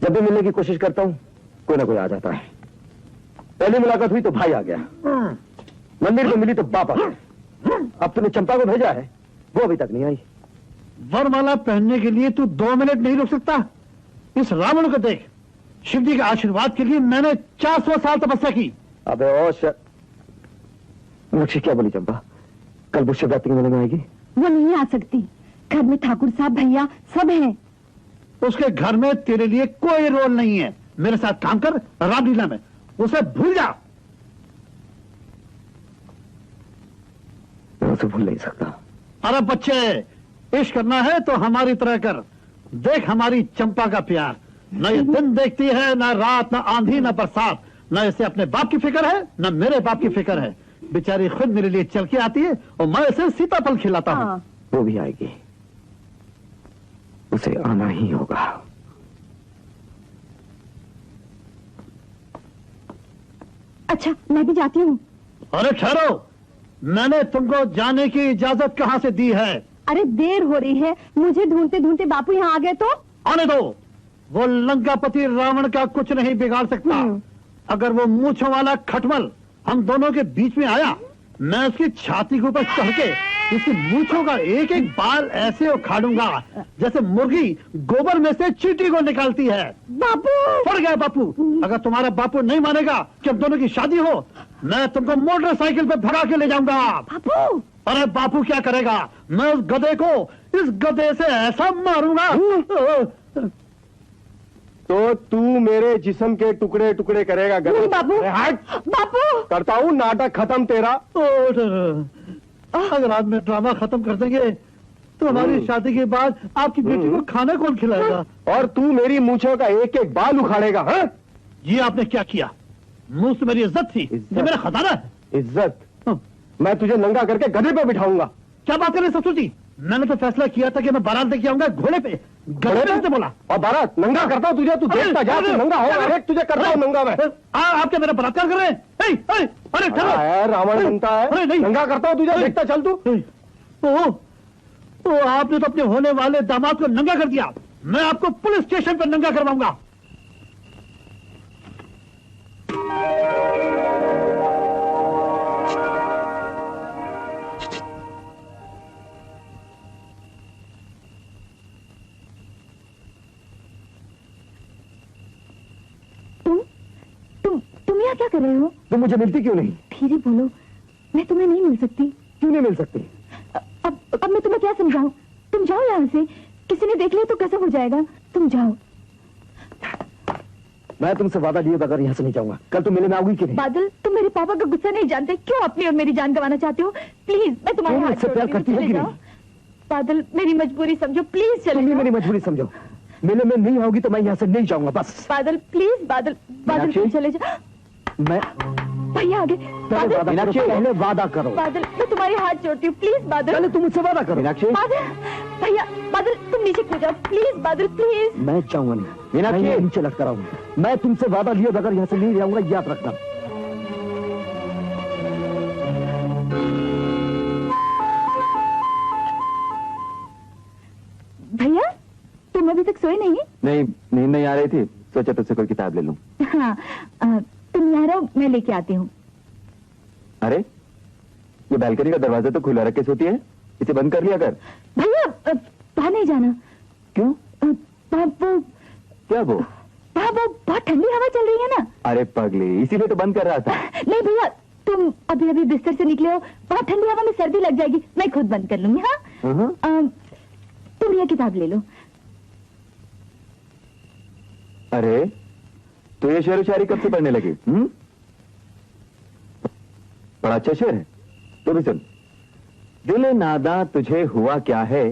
B: जब भी मिलने की कोशिश करता हूं कोई ना कोई आ जाता है। पहली मुलाकात हुई तो भाई आ गया, मंदिर में मिली तो बाप आ गया। अब तूने चंपा को भेजा है, वो अभी तक नहीं आई।
F: वरमाला पहनने के लिए तू 2 मिनट नहीं रुक सकता? इस रावण को देख, शिव जी के आशीर्वाद के लिए मैंने 400 साल तपस्या की।
B: अबे ओ मीनाक्षी, क्या बोली चंपा? कल वो शिवरात्रि मेले में आएगी?
H: वो नहीं आ सकती, घर में ठाकुर साहब भैया सब हैं।
F: उसके घर में तेरे लिए कोई रोल नहीं है। मेरे साथ काम कर रामलीला में, उसे भूल जा।
B: मैं उसे भूल नहीं सकता।
F: अरे बच्चे, इश्क करना है तो हमारी तरह कर। देख हमारी चंपा का प्यार, न ये दिन देखती है, न रात, न आंधी, न बरसात। न इसे अपने बाप की फिक्र है, न मेरे बाप की फिक्र है। बेचारी खुद मेरे लिए चल के आती है और मैं इसे सीताफल खिलाता हूँ।
B: वो भी आएगी, उसे आना ही होगा।
H: अच्छा, मैं भी जाती हूँ।
F: अरे ठहरो, मैंने तुमको जाने की इजाजत कहाँ से दी है?
H: अरे देर हो रही है, मुझे ढूंढते ढूंढते बापू यहाँ आ गए तो?
F: आने दो, वो लंकापति रावण का कुछ नहीं बिगाड़ सकता। अगर वो मूंछों वाला खटमल हम दोनों के बीच में आया, मैं उसकी छाती के ऊपर चढ़ के इसकी मूंछों का एक एक बाल ऐसे उखाड़ूंगा जैसे मुर्गी गोबर में से चींटी को निकालती है।
H: बापू!
F: पड़ गया बापू। अगर तुम्हारा बापू नहीं मानेगा कि हम दोनों की शादी हो, मैं तुमको मोटरसाइकिल पे भगा के ले जाऊंगा।
H: बापू!
F: अरे बापू क्या करेगा? मैं उस गधे को इस गधे से ऐसा मारूंगा।
B: तो तू मेरे जिस्म के टुकड़े टुकड़े करेगा गधे?
H: बापू! बापू!
B: करता हूँ नाटक खत्म तेरा।
F: अगर आज में ड्रामा खत्म कर देंगे तो हमारी शादी के बाद आपकी बेटी को खाना कौन खिलाएगा?
B: और तू मेरी मूंछों का एक एक बाल उखाड़ेगा। हाँ?
F: ये आपने क्या किया? मुंह से मेरी इज्जत थी, ये मेरा खजाना है।
B: इज्जत? मैं तुझे नंगा करके गधे पे बिठाऊंगा।
F: क्या बात कर रहे ससुर जी? मैंने तो फैसला किया था कि मैं बारात लेके आऊंगा घोड़े पे। गधे पे बोला।
B: और बारात नंगा करता हूँ तुझे, तू देखता जा, तू नंगा होगा, तुझे करता हूँ नंगा मैं।
F: आप क्या मेरा बलात्कार कर रहे हैं? अरे
B: रावण बनता है, नंगा करता हूँ तुझे, देखता चल तू।
F: आपने तो अपने होने वाले दामाद को नंगा कर दिया। मैं आपको पुलिस स्टेशन पर नंगा करवाऊंगा।
H: तुम यहाँ क्या कर रहे हो?
B: तुम मुझे मिलती क्यों नहीं?
H: धीरे बोलो, मैं तुम्हें नहीं मिल सकती।
B: क्यों नहीं मिल सकती?
H: अब मैं तुम्हें क्या समझाऊं? तुम जाओ यहाँ से, किसी ने देख लिया तो कैसा हो जाएगा? तुम जाओ।
B: मैं तुमसे वादा लिए बगैर यहाँ से नहीं जाऊंगा। कल तुम मेले में आओगी कि नहीं?
H: बादल, तुम मेरे पापा का गुस्सा नहीं जानते, क्यों अपनी और मेरी जान गंवाना चाहते हो? प्लीज, मैं तुम्हारे
B: तुम
H: हाथ
B: मुझसे प्यार
H: जोड़ती हूँ,
B: करती हो
H: चले
B: कि
H: जाओ। बादल, मेरी मजबूरी समझो, प्लीज चले
B: तुम भी
H: जाओ।
B: मेरी मजबूरी समझो। मेले में नहीं आओगी तो मैं यहाँ से नहीं जाऊंगा, बस।
H: बादल प्लीज, बादल बादल तुम चले जाओ।
B: मैं
H: भैया आगे।
B: पहले वादा करो, पहले वादा करो।
H: बादल, मैं तुम्हारे हाथ जोड़ती हूँ, प्लीज बादल।
B: पहले तुम मुझसे वादा करो। मीनाक्षी,
H: बादल, भैया, बादल तुम नीचे कूद जाओ, प्लीज बादल, प्लीज।
B: मैं जाऊंगा नहीं। मीनाक्षी, मैं नीचे लटका रहा हूँ। मैं तुमसे वादा लिए बगैर यहाँ से नहीं जाऊंगा, याद रखना।
H: भैया, तुम अभी तक सोए नहीं?
C: नहीं, नींद नहीं आ रही थी, सोचा तुझसे कोई किताब ले लूं।
H: हाँ, तुम यहाँ रहो, मैं लेके आती हूँ।
C: अरे, ये बालकनी का दरवाजा तो खुला रख के सोती है, इसे बंद कर लिया कर।
H: भैया, बाहर नहीं जाना।
C: क्यों?
H: वो
C: क्या वो?
H: बहुत ठंडी हवा चल रही है ना।
C: अरे पगली, इसीलिए तो बंद कर रहा था।
H: नहीं भैया, तुम अभी अभी बिस्तर से निकले हो, बहुत ठंडी हवा में सर्दी लग जाएगी, मैं खुद बंद कर लूंगी। हाँ, तुम ये किताब ले लो।
C: अरे, तो ये शेर शायरी कब से पढ़ने लगी? बड़ा अच्छा शेर है, तो भी सुन। दिल नादा तुझे हुआ क्या है,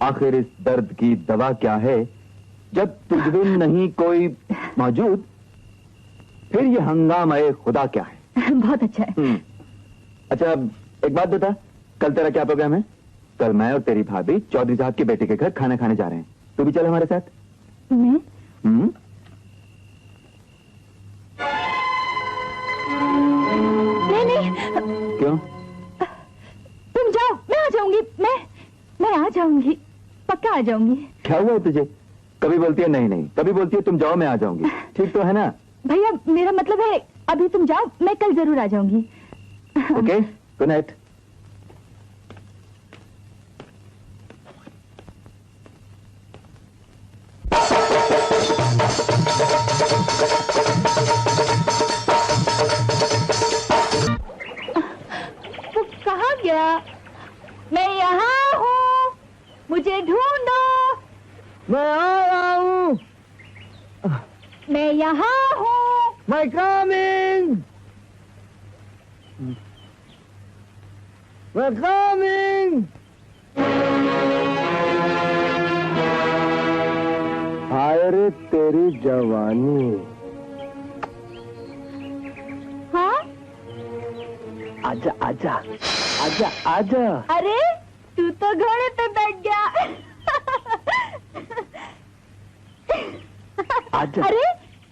C: आखिर इस दर्द की दवा क्या है, जब तुझबिन नहीं कोई मौजूद, फिर ये हंगामा-ए खुदा क्या है।
H: बहुत अच्छा है।
C: अच्छा, अब एक बात बता, कल तेरा क्या प्रोग्राम है? कल मैं और तेरी भाभी चौधरी साहब के बेटे के घर खाना खाने जा रहे हैं, तू भी चल हमारे साथ।
H: मैं? नहीं।
C: क्यों?
H: तुम जाओ, मैं आ जाऊंगी। मैं आ जाऊंगी, पक्का आ जाऊंगी।
C: क्या हुआ है तुझे? कभी बोलती है नहीं नहीं, कभी बोलती है तुम जाओ मैं आ जाऊंगी। ठीक तो है ना?
H: भैया, मेरा मतलब है अभी तुम जाओ, मैं कल जरूर आ जाऊंगी।
C: Okay, good night.
H: तो कहाँ गया? मैं यहाँ हूँ, मुझे ढूंढो।
B: मैं आ रहा हूँ।
H: मैं यहाँ हूँ।
B: मैं कमिंग। मैं कमिंग। हाय रे तेरी जवानी।
H: हाँ?
B: आजा आजा आजा आजा।
H: अरे, तू तो घोड़े पे बैठ गया।
B: आजा।
H: अरे,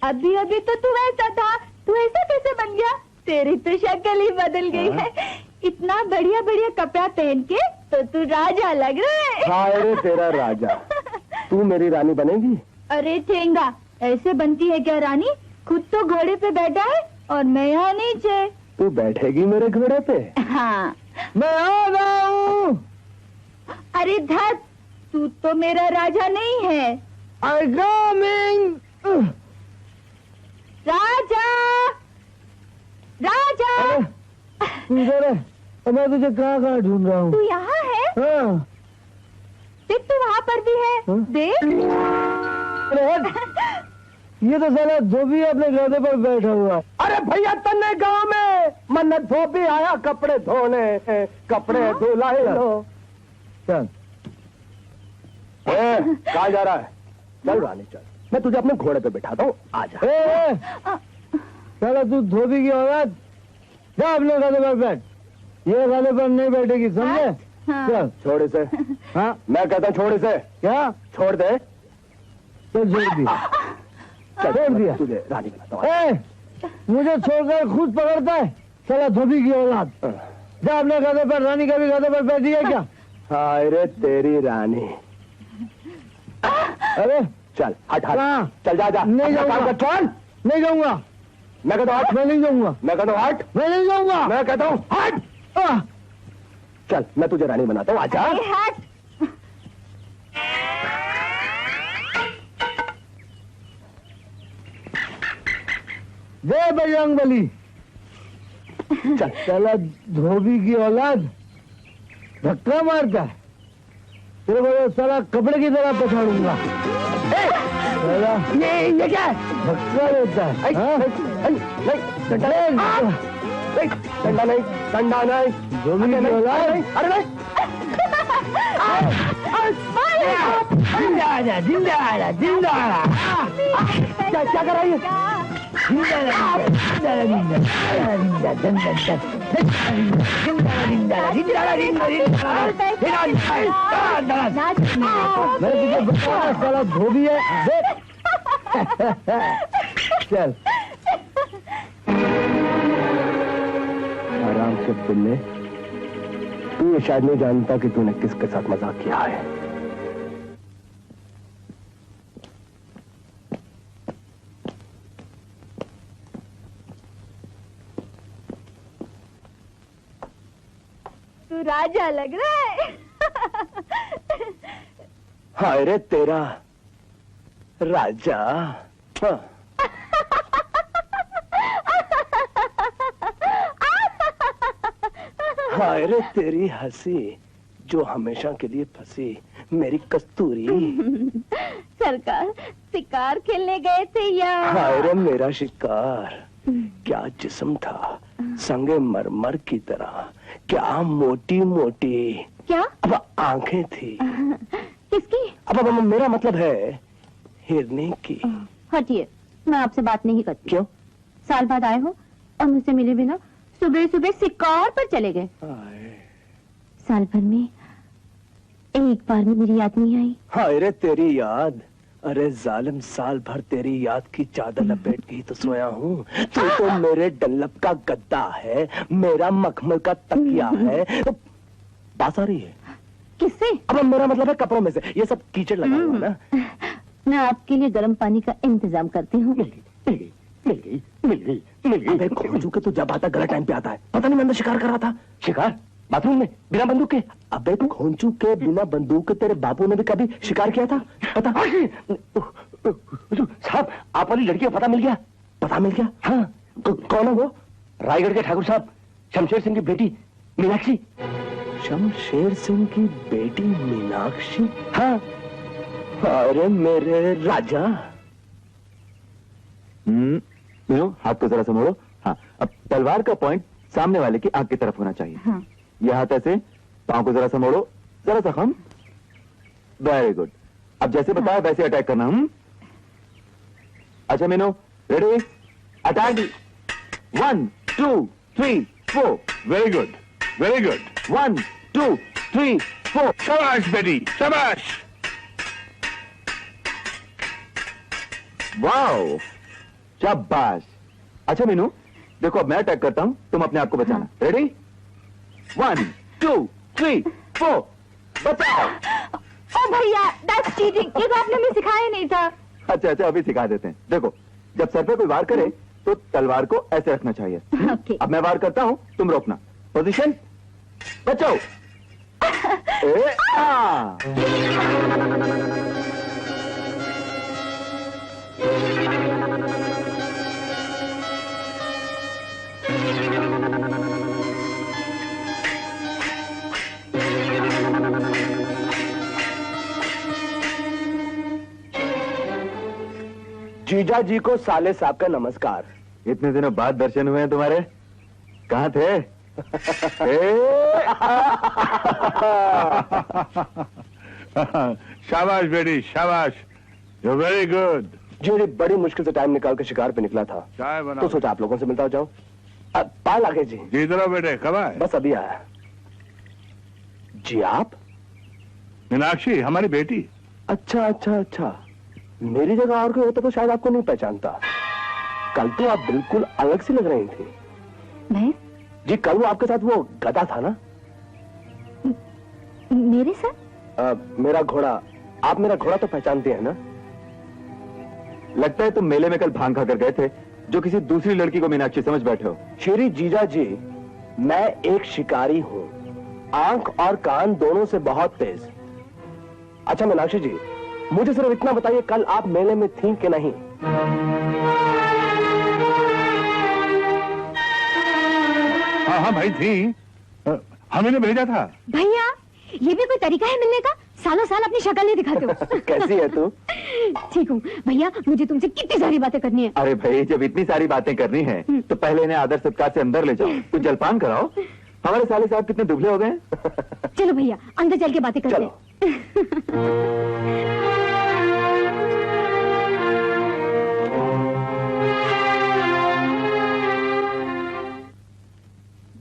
H: अभी अभी तो तू ऐसा था, तू ऐसा कैसे बन गया? तेरी तो शक्ल ही बदल गई है। इतना बढ़िया बढ़िया कपड़ा पहन के तो तू राजा लग रहा है।
B: हाय रे तेरा राजा। तू मेरी रानी बनेगी?
H: अरे ठेंगा, ऐसे बनती है क्या रानी? खुद तो घोड़े पे बैठा है और मैं यहाँ नीचे।
B: तू बैठेगी मेरे घोड़े पे?
H: हाँ।
B: मैं आ रहा हूँ।
H: अरे धत, तू तो मेरा राजा नहीं है।
B: I coming.
H: राजा, राजा।
B: इधर है। मैं तुझे कहाँ ढूंढ रहा हूँ?
H: तू यहाँ है?
B: हाँ।
H: देख, तू वहाँ पर भी है।
B: हाँ?
H: देख।
B: ये तो साला धोबी अपने गधे पर बैठा हुआ। अरे भैया, तन्ने गांव में मन धोबी आया कपड़े धोने, कपड़े धुला लो। चल। कहाँ जा रहा है? चल रानी चल, मैं तुझे अपने घोड़े पे बिठाता हूँ, आजा। चलो, तू धोबी की औरत, जा अपने गधे पर बैठ। ये गधे पर नहीं बैठेगी, समझे?
H: हाँ।
B: चल, छोड़ इसे। हाँ, मैं कहता हूँ छोड़ इसे। क्या? छोड़ दे। चल, छोड़ दिया। छोड़ दिया। तुझे रानी बनाता हूँ। मुझे छोड़कर खुद पकड़ता है साला धोबी की औलाद। जा अपने गधे पर, रानी का भी गधे पर बैठी है क्या? हाय रे तेरी रानी। अरे चल, हट हट। चल, जा जा। नहीं जाऊंगा। चल, नहीं जाऊंगा। मैं कहता हूँ हट। मैं नहीं जाऊंगा। मैं कहता हूँ हट। मैं नहीं जाऊंगा। मैं कहता हूँ हट। चल, मैं तुझे रानी बनाता हूँ, आजा।
H: हट।
B: जय बजरंग बली। चल, साला धोबी की औलाद धक्का मारता है।
F: तेरे को साला कपड़े की तरह पछाड़ूंगा। ये क्या है? धक्का देता है।
B: डंडा नहीं, डंडा नहीं,
F: जो भी नहीं बोला।
B: अरे नहीं,
F: जिंदा आजा, जिंदा आजा, जिंदा आजा।
B: क्या कर रही है?
F: मैंने तुझे बताया साला धोबी है।
B: चल आराम से तुमने, तू ये शायद नहीं जानता कि तूने किसके साथ मजाक किया है।
D: तू राजा लग रहा है।
B: हाय रे तेरा राजा। हाँ। हाय रे तेरी हंसी जो हमेशा के लिए फंसी मेरी कस्तूरी।
D: सरकार शिकार खेलने गए थे या?
B: हाय रे मेरा शिकार, क्या जिस्म था, संगे मरमर की तरह, क्या मोटी मोटी।
D: क्या?
B: अब आंखें थी।
D: किसकी?
B: अब मेरा मतलब है हिरनी की।
D: हटिए, मैं आपसे बात नहीं करती।
B: क्यों?
D: साल बाद आए हो और मुझसे मिले बिना सुबह सुबह शिकार पर चले गए। साल भर में एक बार भी मेरी याद नहीं आई।
B: हाय रे तेरी याद। अरे जालिम, साल भर तेरी याद की चादर लपेट के ही तो सोया हूँ। तू तो मेरे डल्लप का गद्दा है, मेरा मखमल का तकिया है। तो बात आ रही है
D: किससे?
B: अब मेरा मतलब है कपड़ों में से। ये सब कीचड़ लगा हुआ ना।
D: मैं आपके लिए गर्म पानी का इंतजाम करती हूँ।
B: अबे खोजू के तो जब आता गलत टाइम पे आता है। पता नहीं मैं अंदर शिकार कर रहा था। शिकार बाथरूम में बिना बंदूक के? अबे खोंचू के बिना बंदूक के तेरे बापू ने भी कभी शिकार किया था? पता साहब, आप वाली लड़की का पता मिल गया? पता मिल गया? हाँ। कौन है वो? रायगढ़ के ठाकुर साहब, शमशेर सिंह की बेटी मीनाक्षी। शमशेर सिंह की बेटी मीनाक्षी? हाँ। अरे मेरे राजा।
C: हाथ को जरा सा मोड़ो। हाँ, अब तलवार का पॉइंट सामने वाले की आंख की तरफ होना चाहिए।
D: हाँ।
C: यह हाथ ऐसे, पांव को जरा सा मोड़ो, जरा सा कम। Very good. अब जैसे बताया वैसे अटैक करना। अच्छा Meenu, ready? Attack. 1 2 3 4।
E: Very good, very good.
C: 1 2 3 4।
E: शाबाश बेटी, शाबाश।
C: वाओ, शाबाश। अच्छा मीनू, देखो अब मैं अटैक करता हूं, तुम अपने आप को बचाना। रेडी? 1 2 3 4। बचाओ।
D: ओ भैया, दैट्स चीटिंग। ये तो आपने हमें सिखाया नहीं था।
C: अच्छा, अभी सिखा देते हैं। देखो, जब सर पे कोई वार करे तो तलवार को ऐसे रखना चाहिए।
D: ओके।
C: अब मैं वार करता हूं, तुम रोकना। पोजीशन, बचाओ।
B: जीजा जी को साले साहब का नमस्कार।
C: इतने दिनों बाद दर्शन हुए हैं तुम्हारे, कहाँ थे?
E: शाबाश बेटी, शाबाश। You very good.
B: जी, बड़ी मुश्किल से टाइम निकाल के शिकार पे निकला था,
E: चाय बना
B: तो सोचा आप लोगों से मिलता जाऊं। पाल आगे जी।
E: जी इधर आओ बेटे, कब आए?
B: बस अभी आया। जी आप?
E: मीनाक्षी हमारी बेटी।
B: अच्छा, मेरी जगह और कोई होता तो शायद आपको नहीं पहचानता। कल तो आप बिल्कुल अलग सी लग रही थी।
H: मैं?
B: जी, कल वो आपके साथ वो गधा था ना?
H: मेरे साथ?
B: मेरा घोड़ा। आप मेरा घोड़ा तो पहचानते हैं ना?
C: लगता है तुम मेले में कल भांग खाकर गए थे, जो किसी दूसरी लड़की को मीनाक्षी समझ बैठे हो।
B: श्री जीजा जी, मैं एक शिकारी हूँ, आंख और कान दोनों से बहुत तेज। अच्छा मीनाक्षी जी, मुझे सिर्फ इतना बताइए, कल आप मेले में थी कि नहीं?
E: हाँ भाई थी, हमें ने भेजा था।
H: भैया, ये भी कोई तरीका है मिलने का? सालों साल अपनी शक्ल नहीं दिखाते हो।
C: कैसी है तू?
H: ठीक हूँ भैया, मुझे तुमसे कितनी सारी बातें करनी है।
C: अरे भाई, जब इतनी सारी बातें करनी है तो पहले इन्हें आदर सत्कार से अंदर ले जाओ, कुछ जलपान कराओ। हमारे साले साहब कितने दुबले हो गए।
H: चलो भैया, अंदर चल के बातें करते हैं।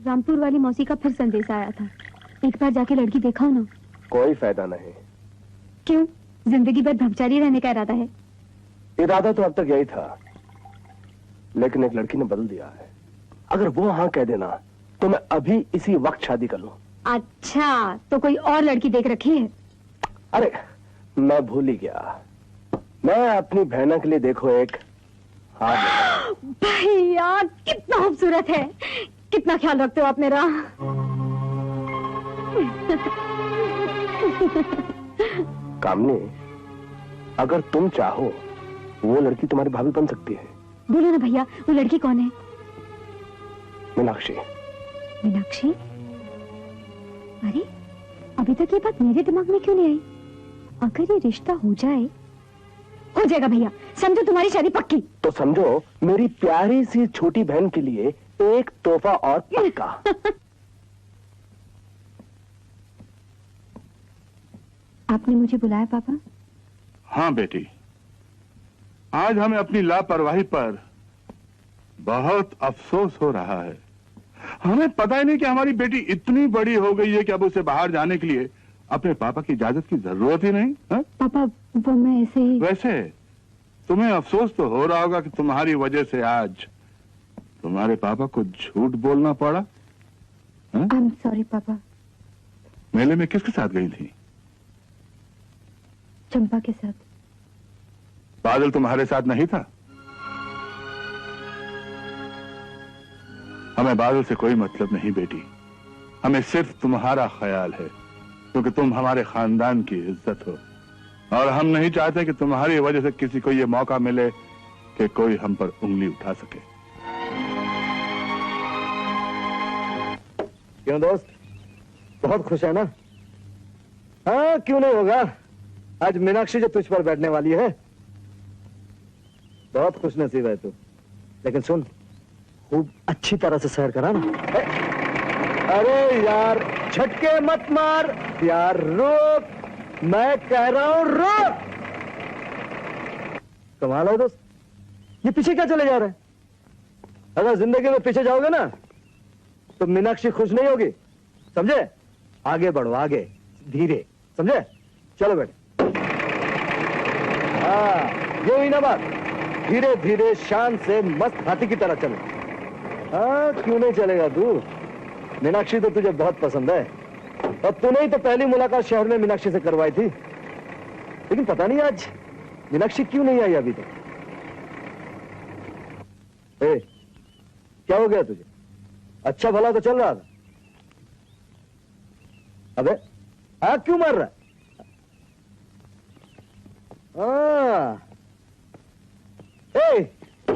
H: रामपुर वाली मौसी का फिर संदेश आया था, एक बार जाके लड़की दिखाओ ना।
A: कोई फायदा नहीं।
H: क्यों? जिंदगी भर ब्रह्मचारी रहने का इरादा है?
A: इरादा तो अब तक यही था, लेकिन एक लड़की ने बदल दिया है। अगर वो हाँ कह देना तो मैं अभी इसी वक्त शादी कर लूं।
H: अच्छा, तो कोई और लड़की देख रखी है?
A: अरे मैं भूल ही गया, मैं अपनी बहना के लिए देखो एक हाथ।
H: भैया कितना खूबसूरत है, कितना ख्याल रखते हो आप मेरा।
A: कामनी, अगर तुम चाहो वो लड़की तुम्हारी भाभी बन सकती है।
H: बोलो ना भैया, वो लड़की कौन है?
A: मीनाक्षी।
H: मीनाक्षी? अरे अभी तक ये बात मेरे दिमाग में क्यों नहीं आई? अगर ये रिश्ता हो जाएगा भैया, समझो तुम्हारी शादी पक्की।
A: तो समझो मेरी प्यारी सी छोटी बहन के लिए एक तोहफा और पक्का।
H: आपने मुझे बुलाया पापा?
E: हाँ बेटी, आज हमें अपनी लापरवाही पर बहुत अफसोस हो रहा है। हमें पता ही नहीं कि हमारी बेटी इतनी बड़ी हो गई है कि अब उसे बाहर जाने के लिए अपने पापा की इजाजत की जरूरत ही नहीं। हा?
H: पापा वो मैं ऐसे ही।
E: वैसे तुम्हें अफसोस तो हो रहा होगा कि तुम्हारी वजह से आज तुम्हारे पापा को झूठ बोलना पड़ा।
H: आई एम सॉरी पापा।
E: मेले में किसके साथ गई थी?
H: चंपा के साथ।
E: बादल तुम्हारे साथ नहीं था? हमें बादल से कोई मतलब नहीं बेटी, हमें सिर्फ तुम्हारा ख्याल है, क्योंकि तुम हमारे खानदान की इज्जत हो और हम नहीं चाहते कि तुम्हारी वजह से किसी को यह मौका मिले कि कोई हम पर उंगली उठा सके।
B: क्यों दोस्त, बहुत खुश है ना? हाँ, क्यों नहीं होगा। आज मीनाक्षी जो तुझ पर बैठने वाली है, बहुत खुश नसीब है तू। लेकिन सुन, खूब अच्छी तरह से सैर करा ना। अरे यार, झटके मत मार यार, रुक, मैं कह रहा हूं रुक। कमाल है दोस्त, ये पीछे क्या चले जा रहे हैं? अगर जिंदगी में पीछे जाओगे ना तो मीनाक्षी खुश नहीं होगी, समझे? आगे बढ़ो, आगे धीरे, समझे? चलो बेटे। हाँ, ये हुई ना बात। धीरे धीरे शान से मस्त हाथी की तरह चलो। हाँ, क्यों नहीं चलेगा तू? मीनाक्षी तो तुझे बहुत पसंद है और तूने ही तो पहली मुलाकात शहर में मीनाक्षी से करवाई थी। लेकिन पता नहीं आज मीनाक्षी क्यों नहीं आई अभी तक। क्या हो गया तुझे? अच्छा भला तो चल रहा था। अबे आग क्यों मार रहा है?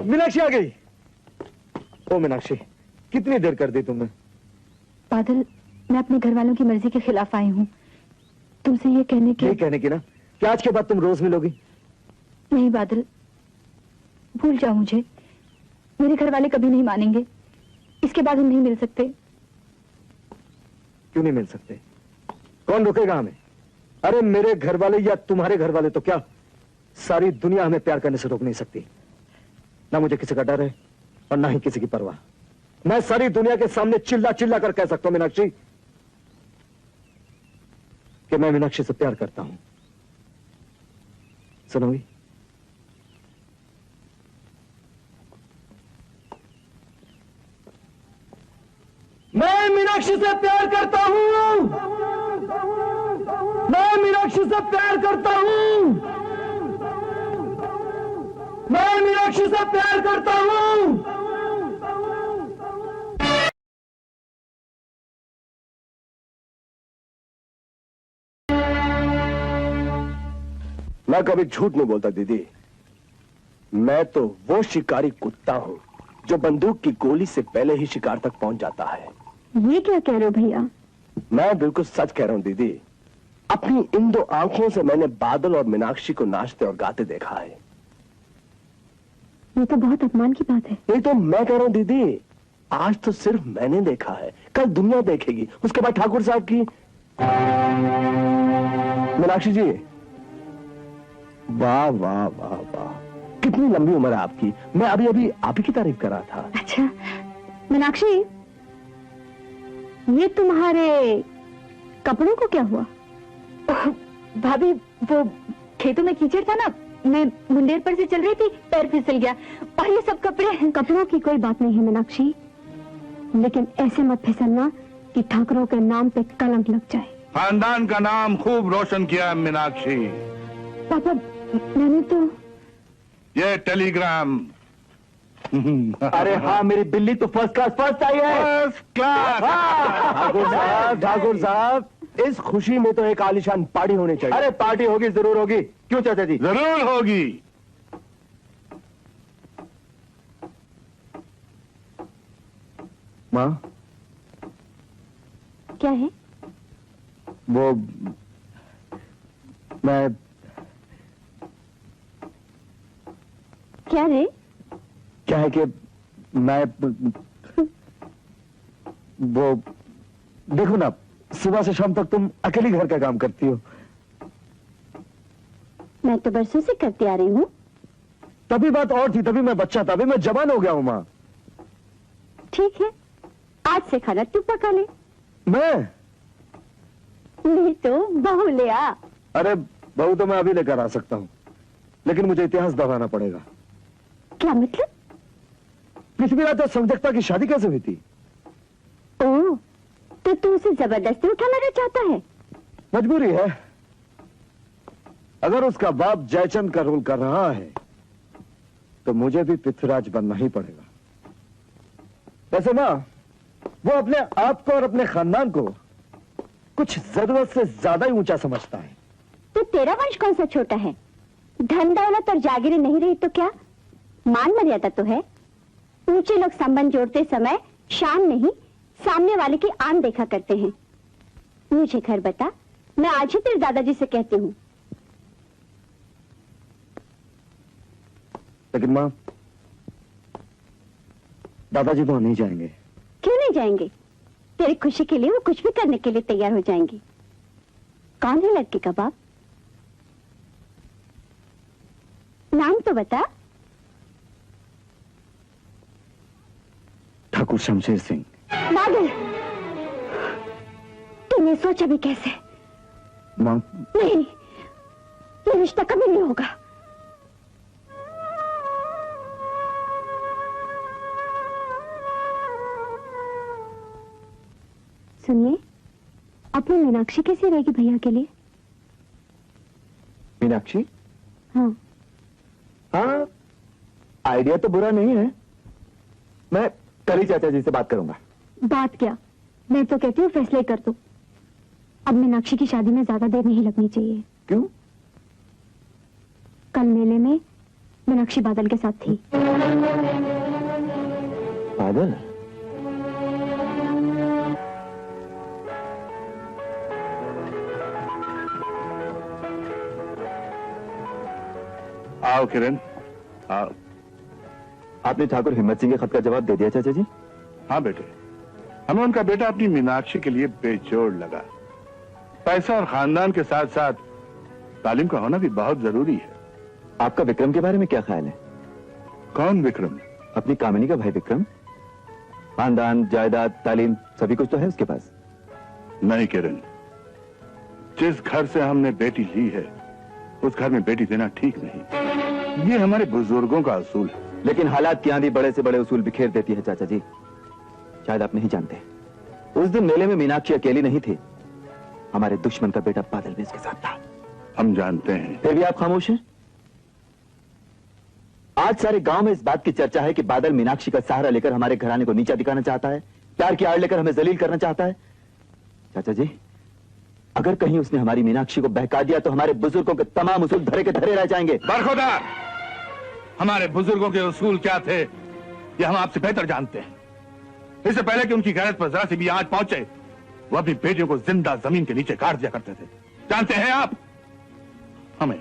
B: मीनाक्षी आ गई। ओ मीनाक्षी, कितनी देर कर दी तुमने?
H: बादल, मैं अपने घर वालों की मर्जी के खिलाफ आई हूँ। तुमसे ये कहने की
B: ना कि आज के बाद तुम रोज मिलोगी।
H: नहीं बादल, भूल जाओ मुझे। मेरे घर वाले कभी नहीं मानेंगे। इसके बाद हम नहीं मिल सकते।
B: क्यों नहीं मिल सकते? कौन रोकेगा हमें? अरे मेरे घर वाले या तुम्हारे घर वाले तो क्या, सारी दुनिया हमें प्यार करने से रोक नहीं सकती। ना मुझे किसी का डर है और ना ही किसी की परवाह। मैं सारी दुनिया के सामने चिल्ला चिल्ला कर कह सकता हूं मीनाक्षी कि मैं मीनाक्षी से प्यार करता हूं। सुनोगी? मैं मीनाक्षी से प्यार करता हूं। मैं मीनाक्षी से प्यार करता हूं। मैं मीनाक्षी से प्यार करता हूं।
A: मैं कभी झूठ नहीं बोलता दीदी। मैं तो वो शिकारी कुत्ता हूं जो बंदूक की गोली से पहले ही शिकार तक पहुंच जाता है।
H: ये क्या कह रहे हो भैया?
A: मैं बिल्कुल सच कह रहा हूं दीदी।
B: अपनी इन दो आंखों से मैंने बादल और मीनाक्षी को नाचते और गाते देखा है।
H: ये तो बहुत अपमान की बात है।
B: नहीं तो मैं कह रहा हूं दीदी, आज तो सिर्फ मैंने देखा है, कल दुनिया देखेगी, उसके बाद ठाकुर साहब की। मीनाक्षी जी, वाह वाह वाह वाह, कितनी लंबी उम्र है आपकी। मैं अभी अभी आप ही की तारीफ कर रहा था।
H: अच्छा मीनाक्षी, ये तुम्हारे कपड़ों को क्या हुआ? भाभी वो खेतों में कीचड़ था ना, मैं मुंडेर पर से चल रही थी, पैर फिसल गया और ये सब कपड़े। कपड़ों की कोई बात नहीं है मीनाक्षी, लेकिन ऐसे मत फिसलना कि ठाकुरों के नाम पे कलंक लग जाए।
E: खानदान का नाम खूब रोशन किया है मीनाक्षी।
H: पापा मैंने तो
E: ये टेलीग्राम।
B: अरे हाँ, मेरी बिल्ली तो फर्स्ट क्लास फर्स्ट आई है।
E: First class.
B: ठाकुर साहब, इस खुशी में तो एक आलीशान पार्टी होनी चाहिए। अरे पार्टी होगी, जरूर होगी। क्यों चाचा जी?
E: जरूर होगी।
B: माँ,
H: क्या है?
B: वो मैं
H: क्या रे?
B: क्या है कि मैं वो देखो ना, सुबह से शाम तक तुम अकेली घर का काम करती हो।
H: मैं तो बरसों से करती आ रही हूँ।
B: तभी बात और थी, तभी मैं बच्चा था, अभी मैं जवान हो गया हूँ माँ।
H: ठीक है, आज से खाना तू पका ले।
B: मैं?
H: नहीं तो बहू ले आ।
B: अरे बहू तो मैं अभी लेकर आ सकता हूँ, लेकिन मुझे इतिहास दोहराना पड़ेगा।
H: क्या मतलब?
B: पृथ्वीराज और संध्यक्ता की शादी कैसे हुई थी?
H: ओह, तो तू उसे जबरदस्ती उठा लाना चाहता है?
B: मजबूरी है। अगर उसका बाप जयचंद का रोल कर रहा है तो मुझे भी पृथ्वीराज बनना ही पड़ेगा। वैसे मां, वो अपने आप को और अपने खानदान को कुछ जरूरत से ज्यादा ही ऊंचा समझता है।
H: तो तेरा वंश कौन सा छोटा है? धन दौलत और जागीरें नहीं रही तो क्या, मान मर्यादा तो है। ऊंचे लोग संबंध जोड़ते समय शान नहीं, सामने वाले की आन देखा करते हैं। मुझे घर बता, मैं आज ही तेरे दादाजी से कहती हूँ।
B: लेकिन मां, दादाजी तो नहीं जाएंगे।
H: क्यों नहीं जाएंगे? तेरी खुशी के लिए वो कुछ भी करने के लिए तैयार हो जाएंगे। कौन है लड़की का बाप? नाम तो बता।
B: ठाकुर शमशेर सिंह।
H: पागल, तूने सोचा भी कैसे?
B: मां,
H: नहीं, ये रिश्ता कभी नहीं होगा। सुनिए, अपनी मीनाक्षी कैसी रहेगी भैया के लिए?
B: मीनाक्षी?
H: हाँ।
B: हाँ, आइडिया तो बुरा नहीं है। मैं कल ही चाचा जी से बात करूंगा।
H: बात क्या, मैं तो कहती हूँ फैसले कर दो। अब मीनाक्षी की शादी में ज्यादा देर नहीं लगनी चाहिए।
B: क्यों?
H: कल मेले में मीनाक्षी बादल के साथ थी।
B: बादल?
E: आओ किरण, आओ।
C: आपने ठाकुर हिम्मत सिंह के खत का जवाब दे दिया चाचा जी?
E: हाँ बेटे, हमें उनका बेटा अपनी मीनाक्षी के लिए बेजोड़ लगा। पैसा और खानदान के साथ साथ तालीम का होना भी बहुत जरूरी है।
C: आपका विक्रम के बारे में क्या ख्याल है?
E: कौन विक्रम?
C: अपनी कामिनी का भाई विक्रम। खानदान, जायदाद, तालीम सभी कुछ तो है उसके पास।
E: नहीं किरण, जिस घर से हमने बेटी ली है उस घर में बेटी देना ठीक नहीं। ये हमारे बुजुर्गों का असूल है।
C: लेकिन हालात की आंधी बड़े से बड़े उसूल बिखेर देती है चाचा जी। शायद आप नहीं जानते, उस दिन मेले में मीनाक्षी अकेली नहीं थी, हमारे दुश्मन का बेटा बादल भी उसके साथ था।
E: हम जानते हैं।
C: फिर भी आप खामोश हैं। आज सारे गांव में इस बात की चर्चा है कि बादल मीनाक्षी का सहारा लेकर हमारे घराने को नीचा दिखाना चाहता है, प्यार की आड़ लेकर हमें जलील करना चाहता है। चाचा जी, अगर कहीं उसने हमारी मीनाक्षी को बहका दिया तो हमारे बुजुर्गों के तमाम उसूल धरे के धरे रह जाएंगे।
E: बरखुरदार, हमारे बुजुर्गों के उसूल क्या थे ये हम आपसे बेहतर जानते हैं। इससे पहले कि उनकी गैरत पर जरा सी भी आंच पहुंचे, वो अपनी बेटियों को जिंदा जमीन के नीचे काट दिया करते थे। जानते हैं आप, हमें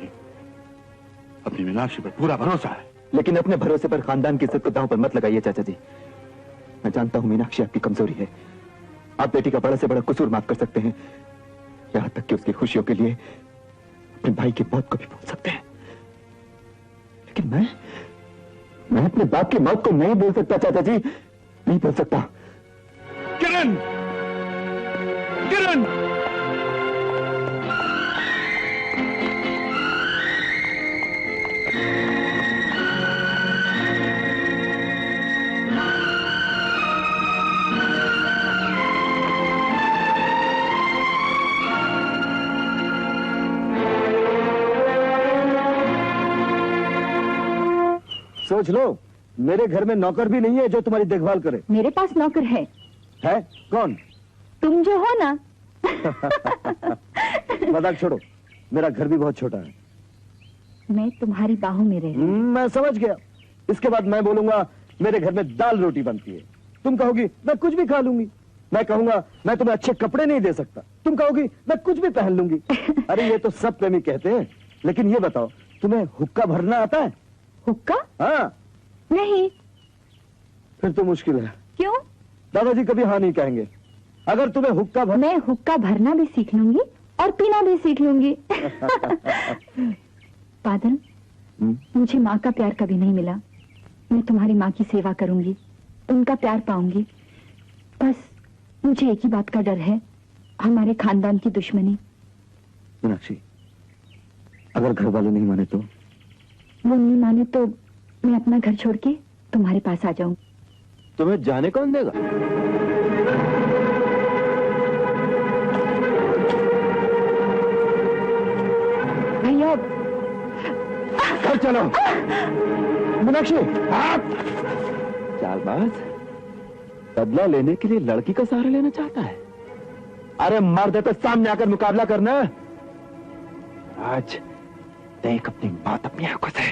E: अपनी मीनाक्षी पर पूरा भरोसा है।
C: लेकिन अपने भरोसे पर खानदान की इज्जत को दांव पर मत लगाइए चाचा जी। मैं जानता हूं मीनाक्षी आपकी कमजोरी है। आप बेटी का बड़ा से बड़ा कसूर माफ कर सकते हैं, यहां तक कि उसकी खुशियों के लिए अपने भाई की मौत को भी भूल सकते हैं। लेकिन मैं अपने बाप की मौत को नहीं भूल सकता चाचा जी, नहीं भूल सकता।
E: किरण, किरण,
B: सोच लो, मेरे घर में नौकर भी नहीं है जो तुम्हारी देखभाल करे।
H: मेरे पास नौकर है।
B: कौन?
H: तुम जो हो ना।
B: मजाक छोड़ो, मेरा घर भी बहुत छोटा है।
H: मैं तुम्हारी बाहों में रह।
B: मैं समझ गया। इसके बाद मैं बोलूंगा मेरे घर में दाल रोटी बनती है, तुम कहोगी मैं कुछ भी खा लूंगी। मैं कहूंगा मैं तुम्हें अच्छे कपड़े नहीं दे सकता, तुम कहोगी मैं कुछ भी पहन लूंगी। अरे ये तो सब प्रेमी कहते हैं, लेकिन ये बताओ तुम्हें हुक्का भरना आता है?
H: हुक्का?
B: हाँ।
H: नहीं।
B: फिर तो मुश्किल है।
H: क्यों?
B: दादाजी कभी हाँ नहीं कहेंगे। अगर तुम्हें हुक्का
H: मैं हुक्का भरना भी सीख लूंगी और पीना भी सीख लूंगी। बादल, मुझे माँ का प्यार कभी नहीं मिला। मैं तुम्हारी माँ की सेवा करूंगी, उनका प्यार पाऊंगी। बस मुझे एक ही बात का डर है, हमारे खानदान की दुश्मनी।
B: मीनाक्षी, अगर घर वाले नहीं माने तो?
H: वो नहीं माने तो मैं अपना घर छोड़ के तुम्हारे पास आ जाऊं।
B: तुम्हें जाने कौन देगा?
H: भैया,
B: घर चलो। मीनाक्षी, चालबाज बदला लेने के लिए लड़की का सहारा लेना चाहता है। अरे मर्द है तो सामने आकर मुकाबला करना। आज देख अपनी बात अपनी आंखों से।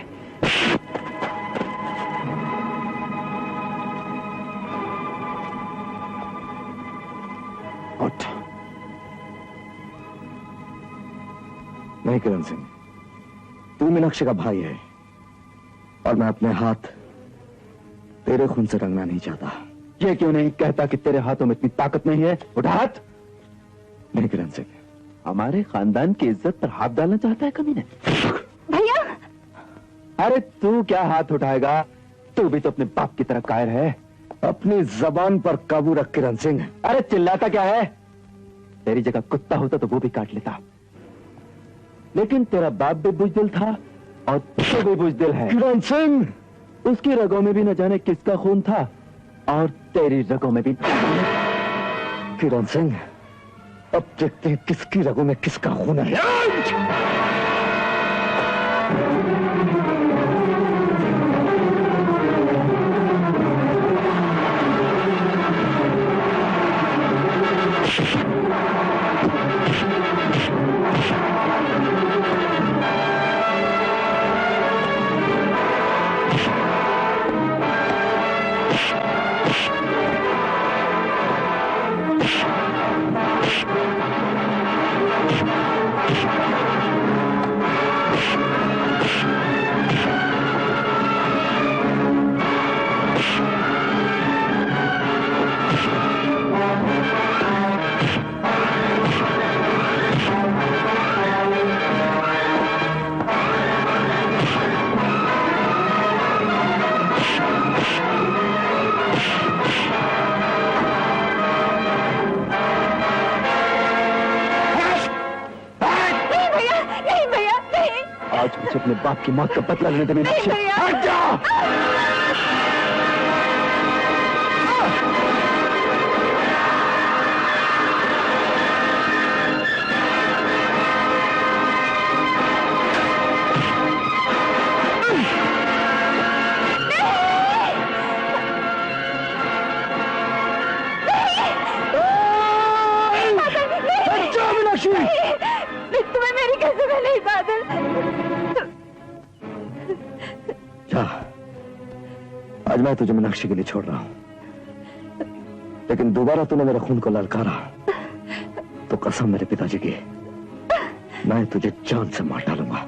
B: उठ। नहीं किरण सिंह, तू मीनाक्षी का भाई है और मैं अपने हाथ तेरे खून से रंगना नहीं चाहता। ये क्यों नहीं कहता कि तेरे हाथों में इतनी ताकत नहीं है? उठा हाथ। नहीं किरण सिंह, हमारे खानदान की इज्जत पर हाथ डालना चाहता है कमीने।
H: भैया!
B: अरे तू क्या हाथ उठाएगा? तू भी तो अपने बाप की तरह कायर है। अपनी जबान पर काबू रख किरण सिंह। अरे चिल्लाता क्या है? तेरी जगह कुत्ता होता तो वो भी काट लेता। लेकिन तेरा बाप भी बुजदिल था और तू भी बुजदिल है। किरण सिंह, उसकी रगों में भी न जाने किसका खून था और तेरी रगों में भी। किरण सिंह, अब देखते हैं किसकी रगों में किसका खून है। आज मुझे अपने बाप की मौत का बदला लेने देने हट जा।
H: तुम्हें मेरी कसम है। नहीं बादल,
B: जा, आज मैं तुझे मीनाक्षी के लिए छोड़ रहा हूं, लेकिन दोबारा तूने मेरे खून को ललकारा तो कसम मेरे पिताजी की, मैं तुझे जान से मार डालूंगा।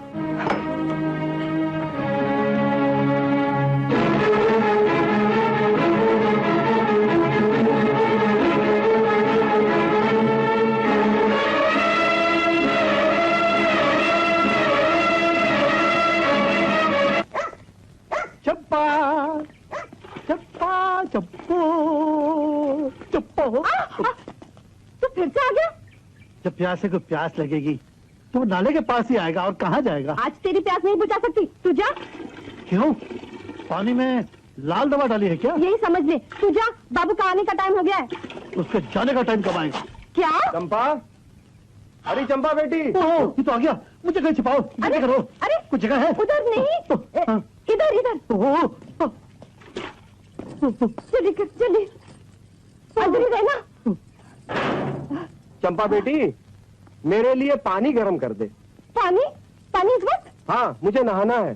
F: चप्पा चप्पा चप्पो चप्पो।
D: तो फिर से आ गया?
F: जब प्यासे को प्यास लगेगी तो नाले के पास ही आएगा, और कहाँ जाएगा?
D: आज तेरी प्यास नहीं बुझा सकती, तू जा।
F: क्यों? पानी में लाल दवा डाली है क्या?
D: यही समझ ले, तू जा, बाबू का आने का टाइम हो गया है।
F: उसके जाने का टाइम कब आएगा?
D: क्या?
A: चंपा, अरे चंपा बेटी।
F: ओह, ये तो आ गया। मुझे कहीं छिपाओ।
D: अरे
F: करो।
D: अरे
F: कुछ जगह है?
D: उधर नहीं, इधर इधर।
F: ओह,
D: चलिए चलिए, अंदर ही रहना।
A: चंपा बेटी, मेरे लिए पानी गर्म कर दे।
D: पानी? पानी इस वक्त?
A: हाँ, मुझे नहाना है।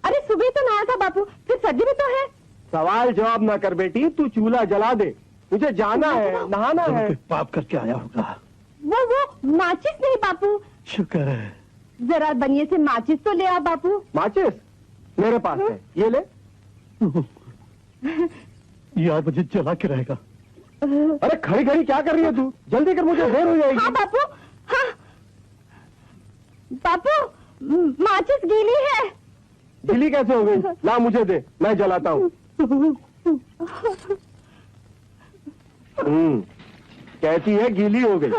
D: अरे सुबह तो नहाया था बापू, फिर सर्दी भी तो है।
A: सवाल जवाब ना कर बेटी, तू चूल्हा जला दे। मुझे जाना है, नहाना है।
F: पाप करके आया होगा।
D: वो माचिस नहीं बापू।
F: शुक्र है।
D: जरा बनिए से माचिस तो ले आ बापू।
A: माचिस मेरे पास है, ये ले।
F: यार मुझे जला के रहेगा।
A: अरे खड़ी खड़ी क्या कर रही है तू? जल्दी कर, मुझे देर हो जाएगी।
D: हाँ बापू, हाँ बापू, माचिस गीली है।
A: गीली कैसे हो गई? ला मुझे दे, मैं जलाता हूँ। कहती है गीली हो गई।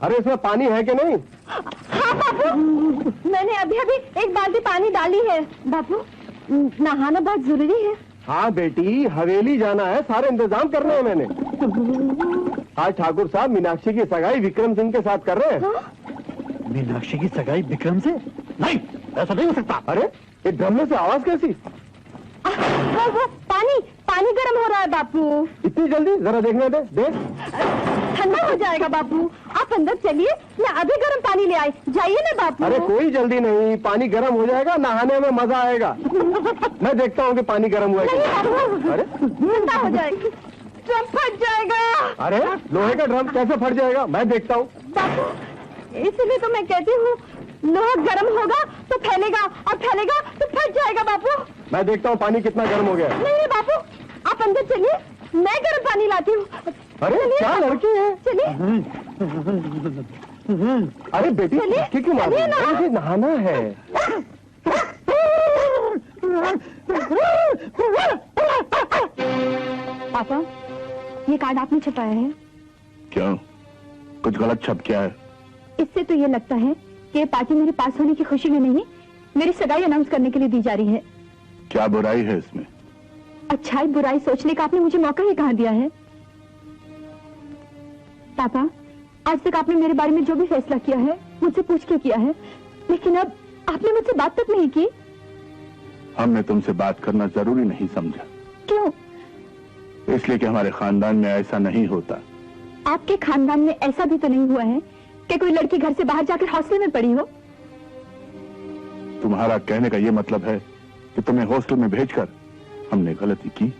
A: अरे इसमें पानी है कि नहीं?
D: हाँ बापू, मैंने अभी अभी एक बाल्टी पानी डाली है। बापू, नहाना बहुत जरूरी है।
A: हाँ बेटी, हवेली जाना है, सारे इंतजाम करने हैं मैंने। आज ठाकुर साहब मीनाक्षी की सगाई विक्रम सिंह के साथ कर रहे हैं।
D: हाँ?
F: मीनाक्षी की सगाई विक्रम से? नहीं, ऐसा नहीं हो सकता।
A: अरे ये ड्रम में से आवाज कैसी?
D: वो पानी गर्म हो रहा है बापू।
A: इतनी जल्दी? जरा देखने दे। देख,
D: ठंडा हो जाएगा बापू। आप अंदर चलिए, मैं अभी गर्म पानी ले आई। जाइए ना बापू।
A: अरे कोई जल्दी नहीं, पानी गर्म हो जाएगा, नहाने में मजा आएगा। मैं देखता हूँ कि पानी गर्म हुआ है कि नहीं। अरे
D: ठंडा हो जाएगा, ड्रम फट जाएगा।
A: अरे लोहे का ड्रम कैसे फट जाएगा? मैं देखता हूँ।
D: बापू, इसलिए तो मैं कहती हूँ, लोहा गर्म होगा तो फैलेगा, और फैलेगा तो फट जाएगा बापू।
A: मैं देखता हूँ पानी कितना गर्म हो गया है।
D: नहीं बापू, आप अंदर चलिए, मैं गर्म पानी लाती हूँ।
A: अरे क्या लड़की है?
D: चलिए
A: अरे बेटी,
D: चलिए,
A: इसकी क्यों मार रही है?
D: चलिए ना।
A: मुझे नहाना है।
H: पापा, ये कार्ड आपने छपाया है।
E: क्यों? कुछ गलत छप क्या है?
H: इससे तो ये लगता है कि ये पार्टी मेरे पास होने की खुशी में नहीं, मेरी सगाई अनाउंस करने के लिए दी जा रही है।
E: क्या बुराई है इसमें?
H: अच्छाई बुराई सोचने का आपने मुझे मौका ही कहाँ दिया है। पापा, आज तक आपने मेरे बारे में जो भी फैसला किया है मुझसे पूछ के किया है, लेकिन अब आपने मुझसे बात तक नहीं की।
E: हमने तुमसे बात करना जरूरी नहीं समझा।
H: क्यों?
E: इसलिए कि हमारे खानदान में ऐसा नहीं होता।
H: आपके खानदान में ऐसा भी तो नहीं हुआ है कि कोई लड़की घर से बाहर जाकर हॉस्टल में पड़ी हो।
E: तुम्हारा कहने का ये मतलब है कि तुम्हें हॉस्टल में भेजकर हमने गलती की?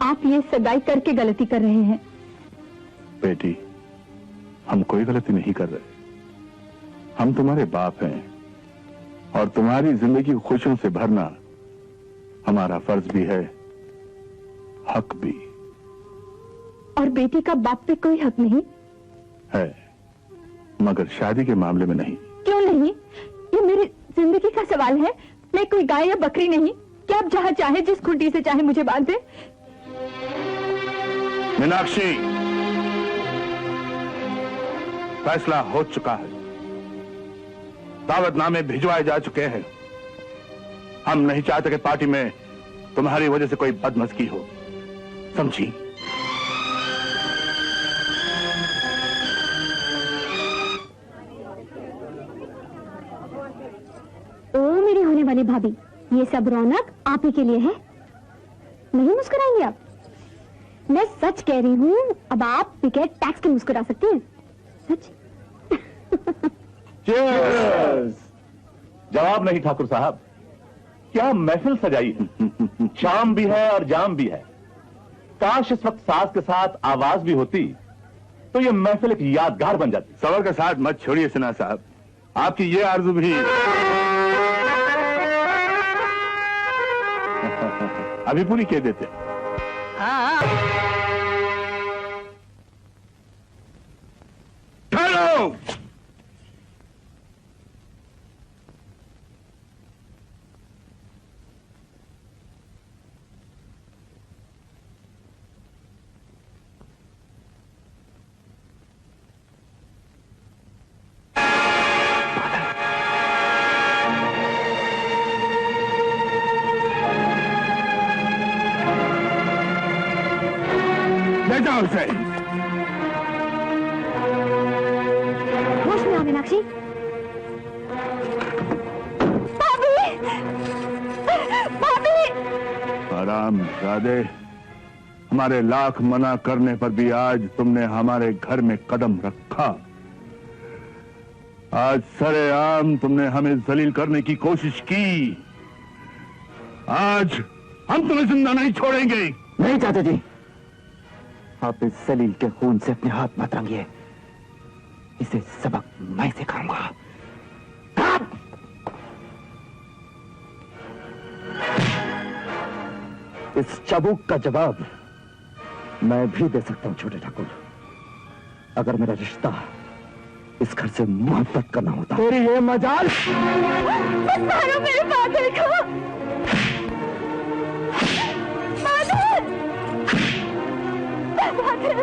H: आप ये सगाई करके गलती कर रहे हैं।
E: बेटी, हम कोई गलती नहीं कर रहे। हम तुम्हारे बाप हैं और तुम्हारी जिंदगी खुशियों से भरना हमारा फर्ज भी है, हक भी
H: और बेटी का बाप पे कोई हक नहीं
E: है, मगर शादी के मामले में नहीं।
H: क्यों नहीं? ये मेरी जिंदगी का सवाल है। मैं कोई गाय या बकरी नहीं कि आप जहाँ चाहे जिस खूंटी से चाहे मुझे बांध दे।
E: मीनाक्षी, फैसला हो चुका है, दावतनामे भिजवाए जा चुके हैं। हम नहीं चाहते कि पार्टी में तुम्हारी वजह से कोई बदमज़गी हो, समझी?
H: ओ मेरी होने वाली भाभी, ये सब रौनक आप ही के लिए है। नहीं मुस्कुराएंगे आप? मैं सच कह रही हूँ, अब आप बिगैर टैक्स के मुस्कुरा सकती हैं। सच।
A: Cheers! जवाब नहीं ठाकुर साहब, क्या महफिल सजाई है। शाम भी है और जाम भी है। काश इस वक्त सास के साथ आवाज भी होती
C: तो ये महफिल एक यादगार बन जाती।
E: सबर का साथ मत छोड़िए सिन्हा साहब, आपकी ये आरज़ू भी अभी पूरी कह देते। ठहरो। ले जाओ उसे।
H: होश में आओ मीनाक्षी। भाभी, भाभी।
E: हरामजादे, हमारे लाख मना करने पर भी आज तुमने हमारे घर में कदम रखा। आज सरेआम तुमने हमें जलील करने की कोशिश की। आज हम तुम्हें जिंदा नहीं छोड़ेंगे।
C: नहीं चाचा जी, आप इस जलील के खून से अपने हाथ मत रंगिए। इसे सबक मैं सिखाऊंगा।
B: इस चाबुक का जवाब मैं भी दे सकता हूं छोटे ठाकुर, अगर मेरा रिश्ता इस घर से मोहब्बत का ना होता। तेरी ये मजाल।
D: मारो मेरे बादल को। बादल, बादल।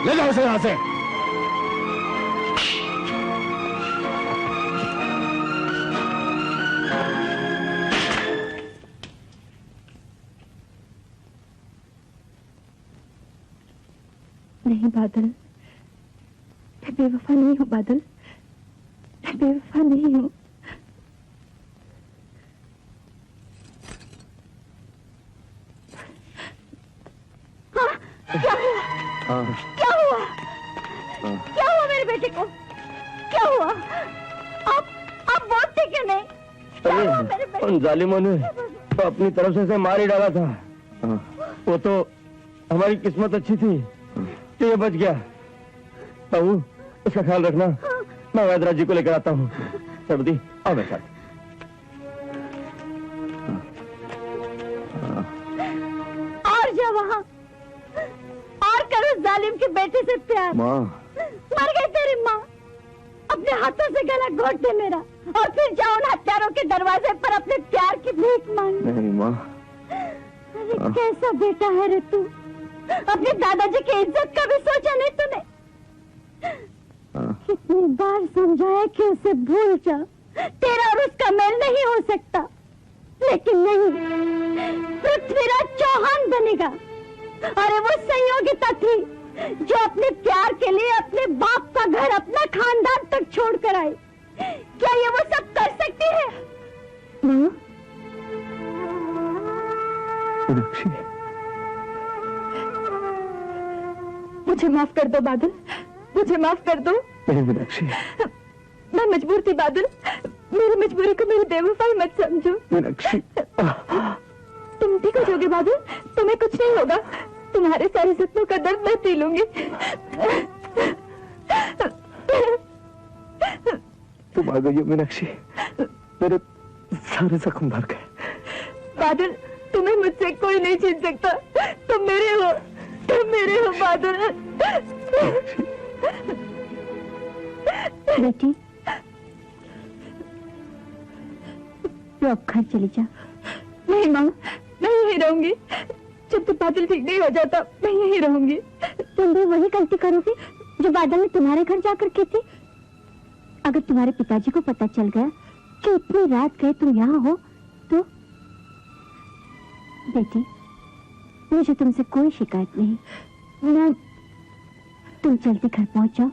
B: ले जाओ उसे यहां से।
H: नहीं बादल, मैं बेवफा नहीं हूँ बादल, मैं बेवफा नहीं हूँ।
D: क्या हुआ? क्या हुआ? क्या हुआ मेरे बेटे को? क्या हुआ? आप बोलते क्यों नहीं? क्या हुआ मेरे बेटे?
A: उन जालिमों ने तो अपनी तरफ से इसे मार ही डाला था। वो तो हमारी किस्मत अच्छी थी कि ये बच गया। बाबू, उसका ख्याल रखना। मैं वैदराज जी को लेकर आता हूँ। सर्दी, आओ मेरे साथ।
D: और जा वहाँ और करो जालिम के बेटे से प्यार।
B: माँ,
D: मर गई तेरी माँ। अपने हाथों से गला घोट दे मेरा, और फिर जाओ उन हत्यारों के दरवाजे पर अपने प्यार की भीख मांग।
B: नहीं माँ।
D: अरे कैसा बेटा है रे तू। अपने दादाजी की इज्जत का भी सोचा नहीं तूने। कितनी बार समझाया कि उसे भूल जा, तेरा और उसका मेल नहीं हो सकता, लेकिन नहीं, पृथ्वीराज चौहान बनेगा। अरे वो संयोगिता थी जो अपने प्यार के लिए अपने बाप का घर, अपना खानदान तक छोड़कर आई। क्या ये वो सब कर सकती है?
H: माँ,
C: मीनाक्षी,
H: मुझे माफ कर दो बादल, मुझे माफ कर दो।
C: नहीं मीनाक्षी,
H: मैं मजबूर थी बादल, मेरी मजबूरी को मेरी बेवफाई मत समझो।
C: मीनाक्षी,
H: तुम ठीक हो जाओगे बादल, तुम्हें कुछ नहीं होगा। तुम्हारे सारे सपनों का दर्द मैं पी लूंगी।
C: तुम आ गई हो मीनाक्षी, मेरे सारे जख्म भर गए।
H: बादल, तुम्हें मुझसे कोई नहीं छीन सकता। तुम मेरे हो, तुम मेरे हो बादल।
D: बेटी, तू अब घर चली जा।
H: नहीं माँ, मैं यहीं रहूंगी। जब तक बादल ठीक नहीं हो जाता मैं यहीं रहूंगी।
D: तुम भी वही गलती करोगी जो बादल ने तुम्हारे घर जाकर की थी। अगर तुम्हारे पिताजी को पता चल गया कि इतनी रात गए तुम यहाँ हो, तो बेटी मुझे तुमसे कोई शिकायत नहीं। मैं तुम जल्दी घर पहुंच जाओ।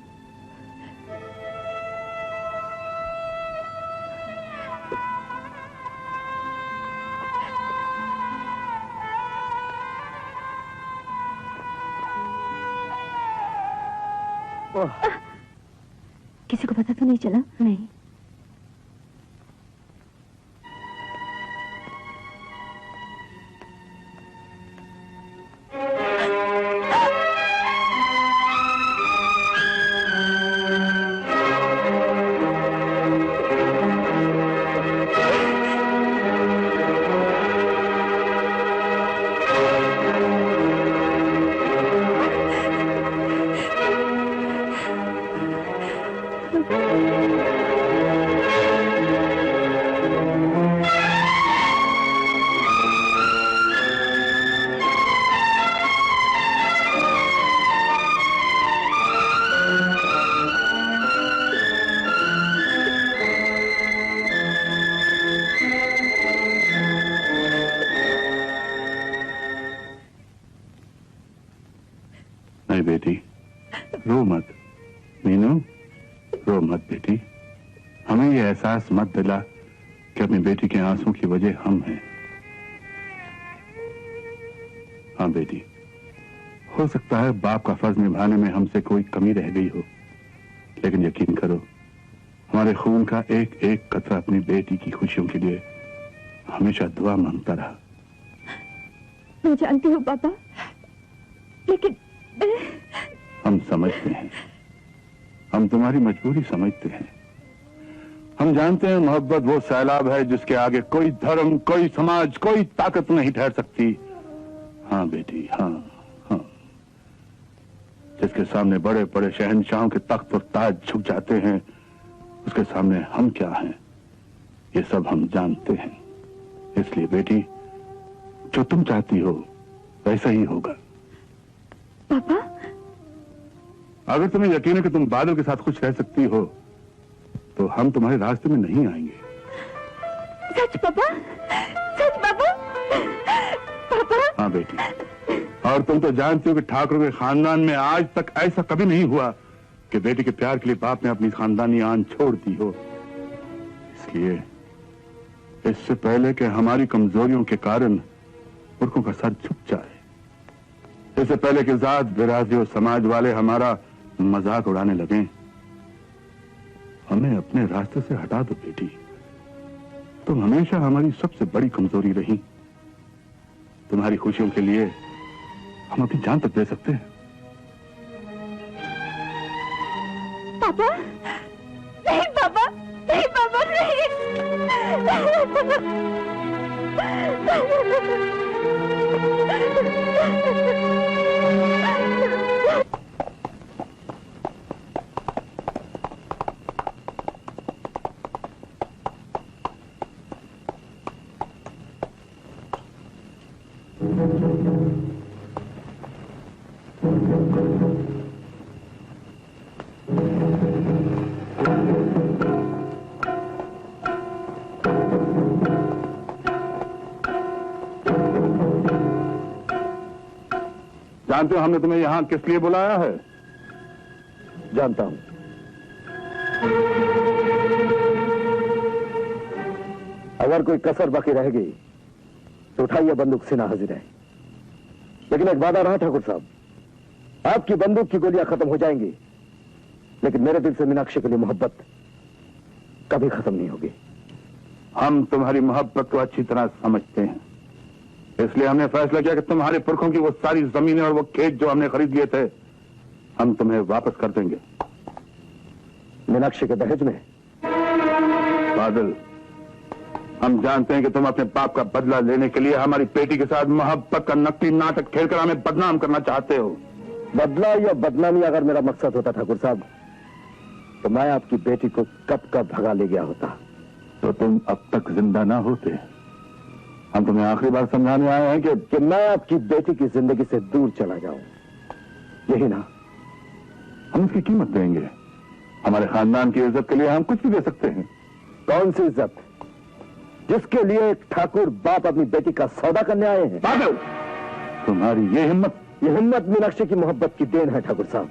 D: किसी को पता तो नहीं चला? नहीं।
E: नहीं बेटी, रो मत। मीनू, रो मत बेटी। हमें ये एहसास मत दिला कि अपनी बेटी के आंसू की वजह हम हैं। हाँ बेटी, हो सकता है बाप का फर्ज निभाने में हमसे कोई कमी रह गई हो, लेकिन यकीन करो, हमारे खून का एक एक कतरा अपनी बेटी की खुशियों के लिए हमेशा दुआ मांगता रहा।
D: मैं जानती हूँ पापा, लेकिन
E: हम समझते हैं, हम तुम्हारी मजबूरी समझते हैं। हम जानते हैं मोहब्बत वो सैलाब है जिसके आगे कोई धर्म, कोई समाज, कोई ताकत नहीं ठहर सकती। हाँ बेटी, हाँ हाँ, जिसके सामने बड़े बड़े शहंशाहों के तख्त और ताज झुक जाते हैं, उसके सामने हम क्या हैं, ये सब हम जानते हैं। इसलिए बेटी, जो तुम चाहती हो वैसा ही होगा।
D: पापा,
E: अगर तुम्हें यकीन है कि तुम बादल के साथ खुश रह सकती हो, तो हम तुम्हारे रास्ते में नहीं आएंगे।
D: सच पापा? सच पापा? पापा?
E: हाँ बेटी, और तुम तो जानती हो कि ठाकुर के खानदान में आज तक ऐसा कभी नहीं हुआ कि बेटी के प्यार के लिए बाप ने अपनी खानदानी आन छोड़ दी हो। इसलिए इससे पहले कि हमारी कमजोरियों के कारण पुरखों का सर झुक जाए, इससे पहले कि जात, बिरादरी और समाज वाले हमारा मजाक उड़ाने लगे, हमें अपने रास्ते से हटा दो बेटी। तुम हमेशा हमारी सबसे बड़ी कमजोरी रही। तुम्हारी खुशियों के लिए हम अपनी जान तक दे सकते हैं।
D: पापा, नहीं पापा, नहीं पापा, नहीं।
E: जानते हो हमने तुम्हें यहां किस लिए बुलाया है?
B: जानता हूं। अगर कोई कसर बाकी रह गई तो उठाइए बंदूक, सीना हाजिर है। लेकिन एक वादा रहा ठाकुर साहब, आपकी बंदूक की गोलियां खत्म हो जाएंगी, लेकिन मेरे दिल से मीनाक्षी के लिए मोहब्बत कभी खत्म नहीं होगी।
E: हम तुम्हारी मोहब्बत को अच्छी तरह समझते हैं, इसलिए हमने फैसला किया कि तुम्हारे पुरखों की वो सारी जमीनें और वो खेत जो हमने खरीद लिए थे, हम तुम्हें वापस कर देंगे।
B: मीनाक्षी के दहेज में?
E: बादल, हम जानते हैं कि तुम अपने बाप का बदला लेने के लिए हमारी बेटी के साथ मोहब्बत का नकली नाटक खेलकर हमें बदनाम करना चाहते हो।
B: बदला या बदनामी अगर मेरा मकसद होता ठाकुर साहब, तो मैं आपकी बेटी को कब का भगा ले गया होता।
E: तो तुम अब तक जिंदा ना होते। हम तुम्हें आखिरी बार समझाने आए हैं कि
B: मैं आपकी बेटी की जिंदगी से दूर चला जाऊं, यही ना?
E: हम इसकी कीमत देंगे। हमारे खानदान की इज्जत के लिए हम कुछ भी दे सकते हैं।
B: कौन सी इज्जत, जिसके लिए एक ठाकुर बाप अपनी बेटी का सौदा करने आए हैं?
E: बादल, तुम्हारी ये हिम्मत?
B: ये हिम्मत मीनाक्षी की मोहब्बत की देन है ठाकुर साहब।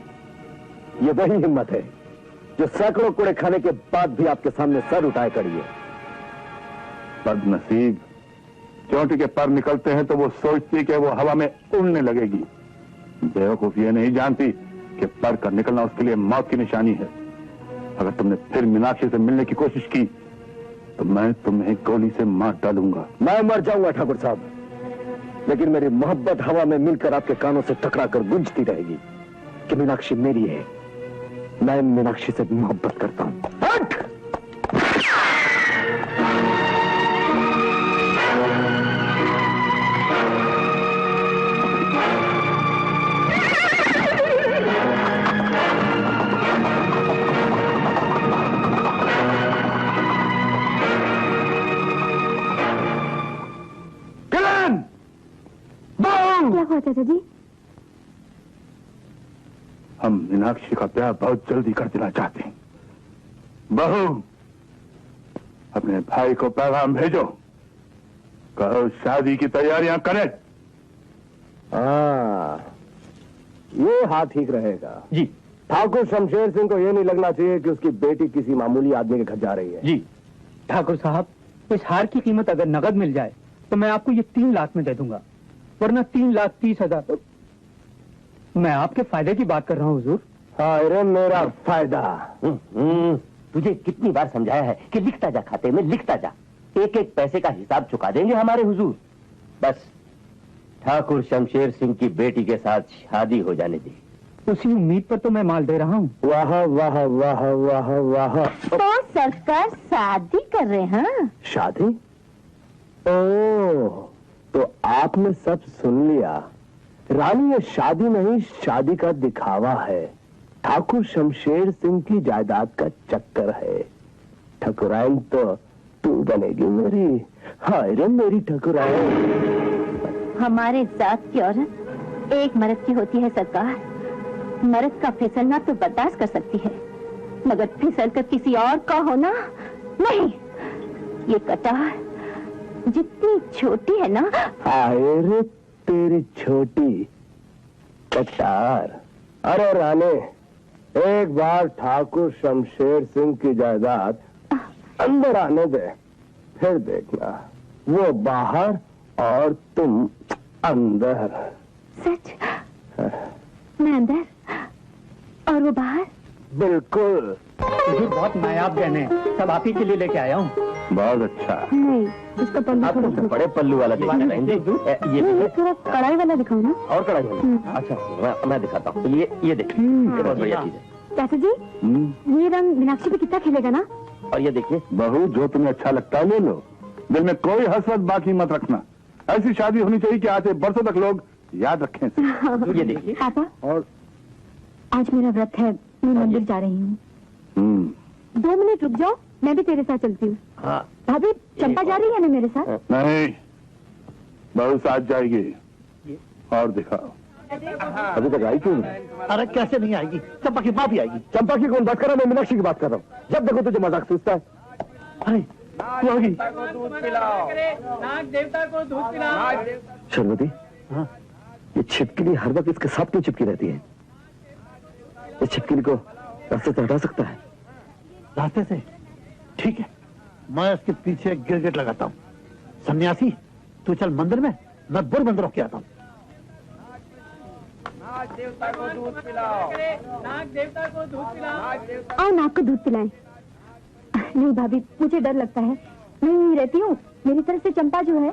B: ये वही हिम्मत है जो सैकड़ों कुड़े खाने के बाद भी आपके सामने सर उठाए खड़ी है।
E: बदनसीब, चोटी के पर निकलते हैं तो वो सोचती कि वो हवा में उड़ने लगेगी। बेवकूफ ये नहीं जानती कि पर का निकलना उसके लिए मौत की निशानी है। अगर तुमने फिर मीनाक्षी से मिलने की कोशिश की तो मैं तुम्हें गोली से मार डालूंगा।
B: मैं मर जाऊंगा ठाकुर साहब, लेकिन मेरी मोहब्बत हवा में मिलकर आपके कानों से टकराकर गूंजती रहेगी कि मीनाक्षी मेरी है। मैं मीनाक्षी से मोहब्बत करता हूं। हट!
H: क्या हुआ चाचा जी?
E: हम मीनाक्षी का ब्याह बहुत जल्दी कर देना चाहते हैं। बहू, अपने भाई को पैगाम भेजो, कहो शादी की तैयारियां करें।
B: ये हाथ ठीक रहेगा
A: जी
B: ठाकुर शमशेर सिंह को ये नहीं लगना चाहिए कि उसकी बेटी किसी मामूली आदमी के घर जा रही है।
A: जी।
G: ठाकुर साहब, इस हार की कीमत अगर नगद मिल जाए तो मैं आपको ये 3 लाख में दे दूंगा, वरना 3,30,000। मैं आपके फायदे की बात कर रहा हूँ हुजूर।
B: अरे मेरा फायदा।
A: तुझे कितनी बार समझाया है कि लिखता जा, खाते में लिखता जा, एक एक पैसे का हिसाब चुका देंगे हमारे हुजूर। बस ठाकुर शमशेर सिंह की बेटी के साथ शादी हो जाने दे।
G: उसी उम्मीद पर तो मैं माल दे रहा हूँ।
B: वाह वाह वाह वाह वाह।
D: तो सरकार शादी कर रहे हैं?
B: शादी? ओह, तो आपने सब सुन लिया। रानी, ये शादी नहीं, शादी का दिखावा है। ठाकुर शमशेर सिंह की जायदाद का चक्कर है। ठकुराइन तो तू बनेगी मेरी। हाय रे मेरी ठकुराइन।
D: हमारे जात की औरत एक मर्द की होती है सरकार। मर्द का फिसलना तो बर्दाश्त कर सकती है, मगर फिसल कर किसी और का होना नहीं। ये कटार जितनी छोटी है ना।
B: हाय रे तेरी छोटी कटार। अरे रानी, एक बार ठाकुर शमशेर सिंह की जायदाद अंदर आने दे, फिर देखना वो बाहर और तुम अंदर।
H: सच? मैं अंदर और वो बाहर?
B: बिल्कुल।
G: हुजूर, बहुत नायाब गहने सब आप ही के लिए लेके आया हूँ।
E: बहुत अच्छा।
H: नहीं, इसका पल्लू
A: आपको
H: थोड़ा
A: बड़े पल्लू वाला देखना है। ये
H: थोड़ा कढ़ाई वाला दिखाओ ना।
A: और कढ़ाई वाला? अच्छा, मैं दिखाता हूँ। ये देखिए, बहुत बढ़िया चीज है।
H: चाचा जी, ये रंग मीनाक्षी पे कितना खिलेगा ना?
A: और ये देखिए।
E: बहू, जो तुम्हें अच्छा लगता है ले लो, दिल में कोई हसरत बाकी मत रखना। ऐसी शादी होनी चाहिए कि आते बरसों तक लोग याद रखें।
A: ये देखिए।
H: पापा,
B: और
H: आज मेरा व्रत है, मैं मंदिर जा रही हूँ। 2 मिनट रुक जाओ, मैं भी तेरे साथ चलती हूँ।
A: हाँ।
H: भाभी, चंपा जा रही है ना मेरे साथ?
E: नहीं, बहू साथ जाएगी। और दिखाओ।
B: अभी तक आई क्यों नहीं?
F: अरे कैसे नहीं आएगी, चंपा की माँ भी आएगी।
B: चंपा की कौन बात कर रहा है? मैं मीनाक्षी की बात कर रहा हूँ। जब देखो तुझे मजाक सूझता है।
F: अरे तू आ गई।
B: शर्मती, ये छिपकली हर वक्त इसके साथ क्यों चिपकी रहती है? इस छिपकली को रास्ते से हटा सकता है?
F: रास्ते से? ठीक है, मैं इसके पीछे गिरगिट लगाता हूँ। सन्यासी, तू चल मंदिर में, मैं बुर बंद रोक के आता हूँ।
H: नाग देवता को दूध पिलाओ। आओ, नाग को दूध पिलाएं। नहीं भाभी, मुझे डर लगता है, मैं यहीं रहती हूँ। मेरी तरफ से चंपा जो है।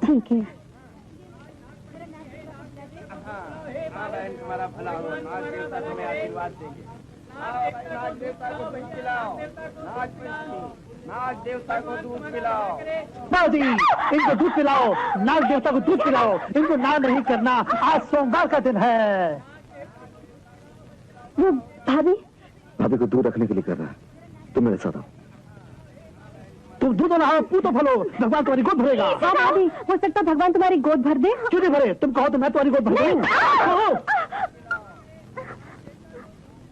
H: ठीक है।
I: तुम्हारा भला हो, नाग देवता तुम्हें आशीर्वाद देंगे। नाग देवता को दूध पिलाओ। नाग देवता को दूध पिलाओ।
F: बाजी, इनको दूध पिलाओ, नाग देवता को दूध पिलाओ। इनको ना नहीं करना, आज सोमवार का दिन है।
H: वो भाभी?
B: भाभी को दूर रखने के लिए कर रहा है। तुम मेरे साथ आओ।
F: तुम दूध नहाओ, पूतो फलो, भगवान तुम्हारी गोद भरेगा।
H: हाँ भाभी, हो सकता है भगवान तुम्हारी गोद भर दे।
F: क्यों नहीं भरे? तुम कहो तो मैं तुम्हारी गोद भर दूं।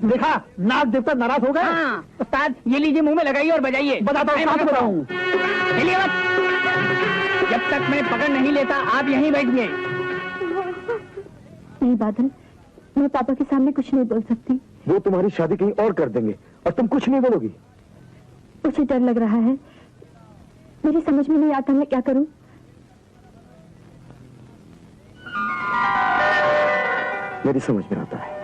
F: देखा, नाग देवता नाराज हो गए।
G: हाँ, उस्ताद ये लीजिए, मुंह में लगाइए और बजाइए।
F: बताता हूँ, कहाँ से बताऊँ?
G: चलिए मत, जब तक मैं पकड़ नहीं लेता आप यहीं बैठिए।
H: नहीं बादल, मैं पापा के सामने कुछ नहीं बोल सकती।
B: वो तुम्हारी शादी कहीं और कर देंगे और तुम कुछ नहीं बोलोगी।
H: मुझे डर लग रहा है, मेरी समझ में नहीं आता मैं क्या करूं।
B: मेरी समझ में आता है।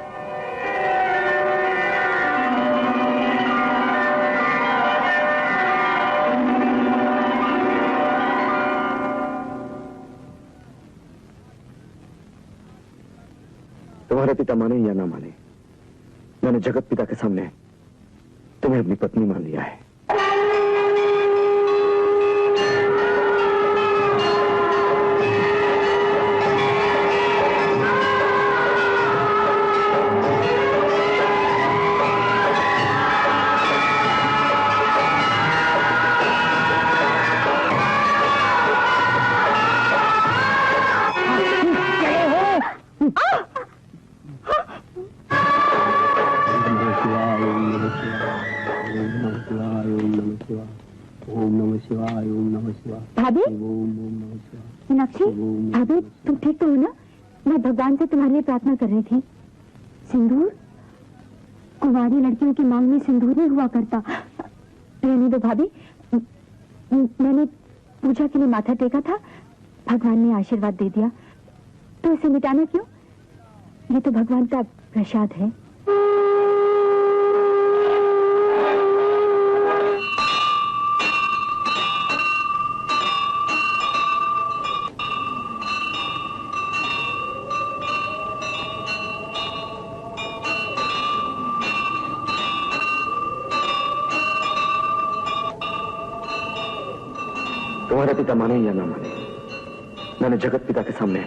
B: तुम्हारे पिता माने या ना माने, मैंने जगत पिता के सामने तुम्हें अपनी पत्नी मान लिया है।
H: भाभी, मीनाक्षी, भाभी तुम ठीक तो हो ना? मैं भगवान से तुम्हारे लिए प्रार्थना कर रही थी। सिंदूर, कुंवारी लड़कियों की मांग में सिंदूर नहीं हुआ करता। रहने दो भाभी, मैंने पूजा के लिए माथा टेका था, भगवान ने आशीर्वाद दे दिया, तो इसे मिटाना क्यों? ये तो भगवान का प्रसाद है। तुम्हारे पिता माने या ना माने, मैंने जगत पिता के सामने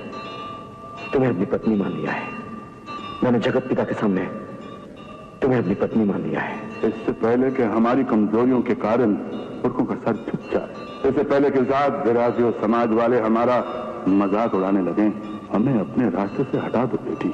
H: तुम्हें अपनी पत्नी मान लिया है। मैंने जगत पिता के सामने तुम्हें अपनी पत्नी मान लिया है।
E: इससे पहले कि हमारी कमजोरियों के कारण पुरखों का सर झुक जाए, इससे पहले कि जात बिरादरी और समाज वाले हमारा मजाक उड़ाने लगे, हमें अपने रास्ते से हटा दो बेटी।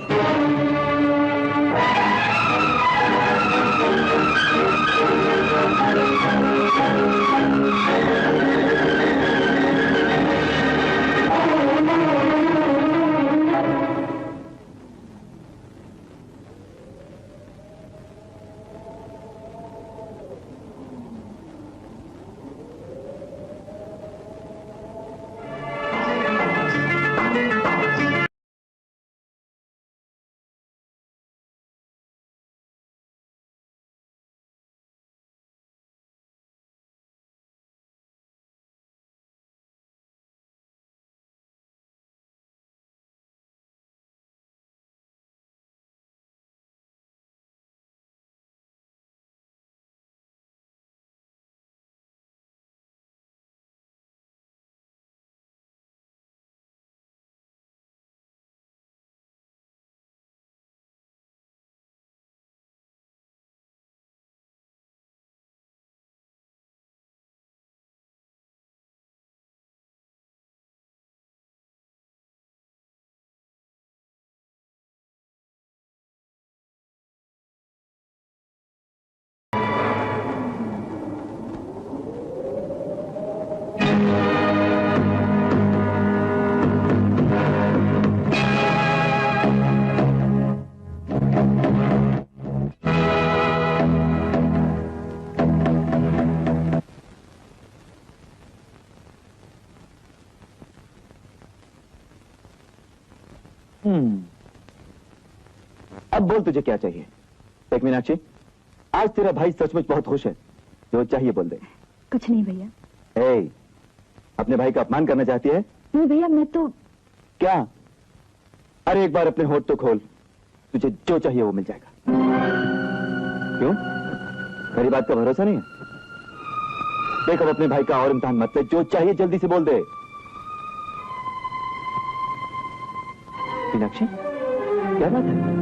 C: अब बोल तुझे क्या चाहिए? देख मीनाक्षी, आज तेरा भाई सचमुच बहुत खुश है, जो चाहिए बोल दे।
H: कुछ नहीं भैया।
C: ए, अपने भाई का अपमान करना चाहती है?
H: नहीं भैया, मैं तो।
C: क्या? अरे एक बार अपने होठ तो खोल, तुझे जो चाहिए वो मिल जाएगा। क्यों? मेरी बात का भरोसा नहीं है? देख, अब अपने भाई का और इम्तिहान मत ले, जो चाहिए जल्दी से बोल दे। मीनाक्षी, क्या बात है?